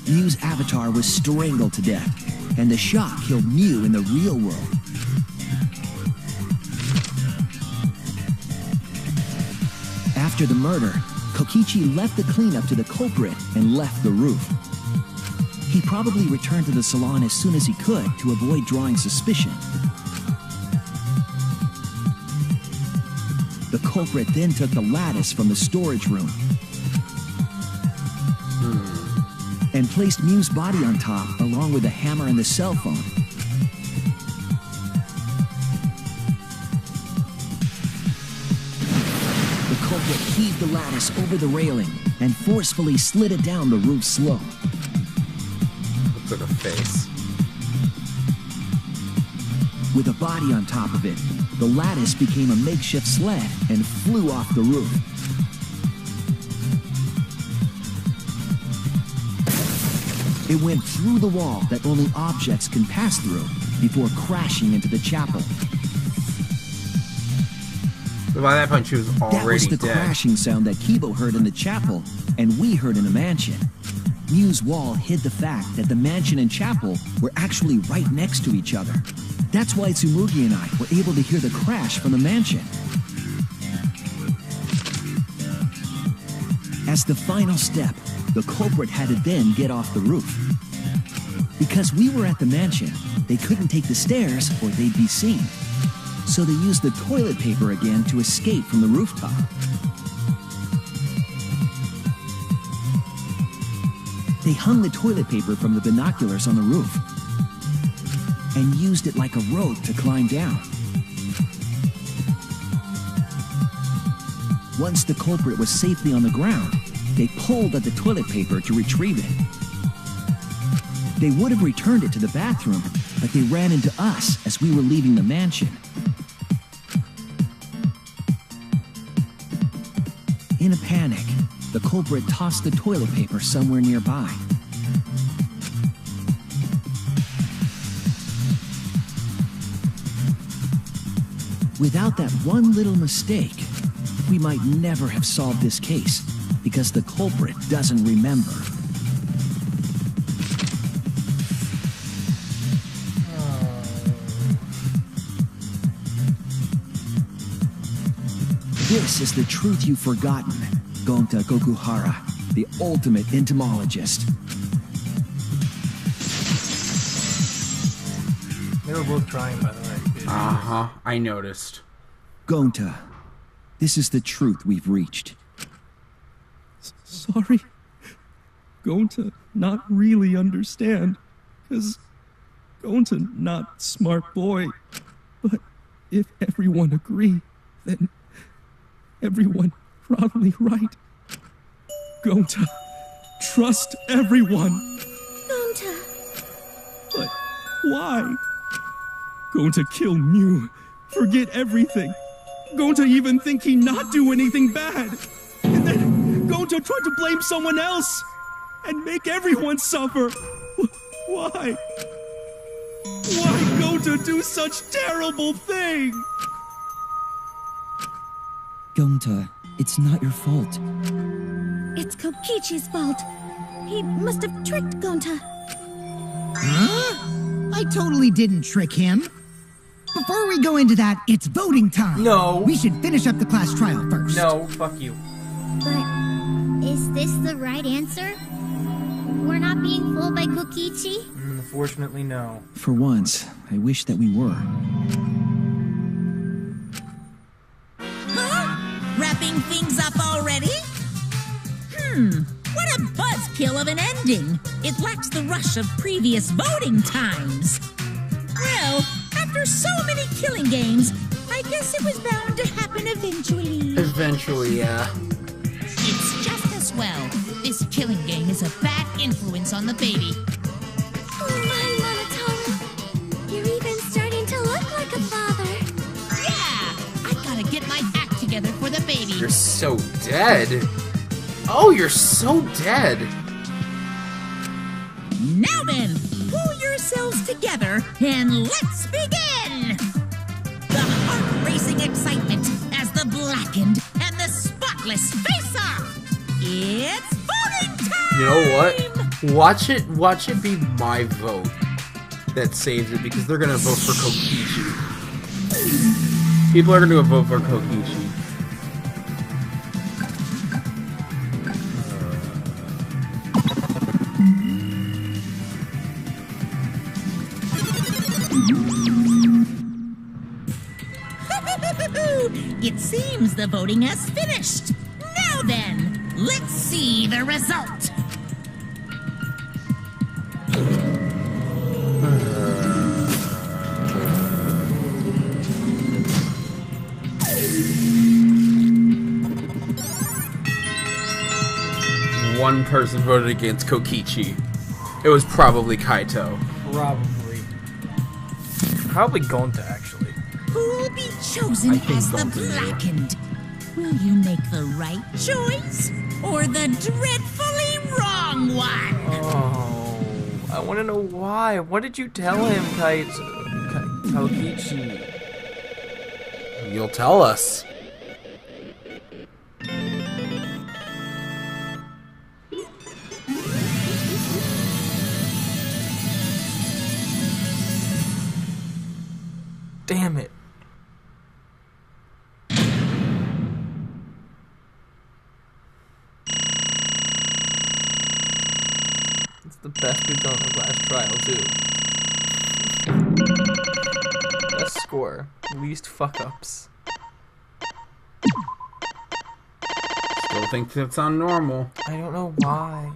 Mew's avatar was strangled to death, and the shock killed Mew in the real world. After the murder, Kokichi left the cleanup to the culprit and left the roof. He probably returned to the salon as soon as he could to avoid drawing suspicion. The culprit then took the lattice from the storage room and placed Mew's body on top along with the hammer and the cell phone. The culprit heaved the lattice over the railing and forcefully slid it down the roof slope. Looks like a face. With a body on top of it, the lattice became a makeshift sled and flew off the roof. It went through the wall that only objects can pass through before crashing into the chapel. But by that point, she was already That was the dead. crashing sound that Kibo heard in the chapel and we heard in the mansion. Mew's wall hid the fact that the mansion and chapel were actually right next to each other. That's why Tsumugi and I were able to hear the crash from the mansion. As the final step, the culprit had to then get off the roof. Because we were at the mansion, they couldn't take the stairs or they'd be seen. So they used the toilet paper again to escape from the rooftop. They hung the toilet paper from the binoculars on the roof and used it like a rope to climb down. Once the culprit was safely on the ground, they pulled at the toilet paper to retrieve it. They would have returned it to the bathroom, but they ran into us as we were leaving the mansion. In a panic, the culprit tossed the toilet paper somewhere nearby. Without that one little mistake, we might never have solved this case because the culprit doesn't remember. This is the truth you've forgotten. Gonta Kokuhara, the ultimate entomologist. They were both trying, by the way. Uh-huh, I noticed. Gonta, this is the truth we've reached. Sorry. Gonta not really understand. Cause Gonta not smart boy. But if everyone agree, then everyone probably right. Gonta, trust everyone. Gonta. But why? Gonta kill Mew, forget everything. Gonta even think he not do anything bad. And then Gonta try to blame someone else and make everyone suffer. Why? Why Gonta do such terrible thing? Gonta, it's not your fault. It's Kokichi's fault. He must have tricked Gonta. Huh? I totally didn't trick him. Before we go into that, it's voting time. No. We should finish up the class trial first. No, fuck you. But is this the right answer? We're not being fooled by Kokichi? Unfortunately, no. For once, I wish that we were. Huh? Wrapping things up already? What a buzzkill of an ending. It lacks the rush of previous voting times. Well, after so many killing games, I guess it was bound to happen eventually. Eventually, yeah. It's just as well. This killing game is a bad influence on the baby. Oh my, Monotaro. You're even starting to look like a father. Yeah! I gotta get my act together for the baby. You're so dead. Oh, you're so dead. Now then, pull yourselves together and let's begin! The heart-racing excitement as the blackened and the spotless face off! It's voting time! You know what? Watch it be my vote that saves it, because they're gonna vote for Kokichi. People are gonna vote for Kokichi. It seems the voting has finished. Now then, let's see the result. One person voted against Kokichi. It was probably Kaito. Probably Gonta, actually. Who'll be chosen as the blackened? Will you make the right choice or the dreadfully wrong one? Oh, I want to know why. What did you tell him, Kokichi? You'll tell us. Damn it. It's the best we've done in the last trial, too. Best score. Least fuck-ups. Still think that's unnormal. I don't know why.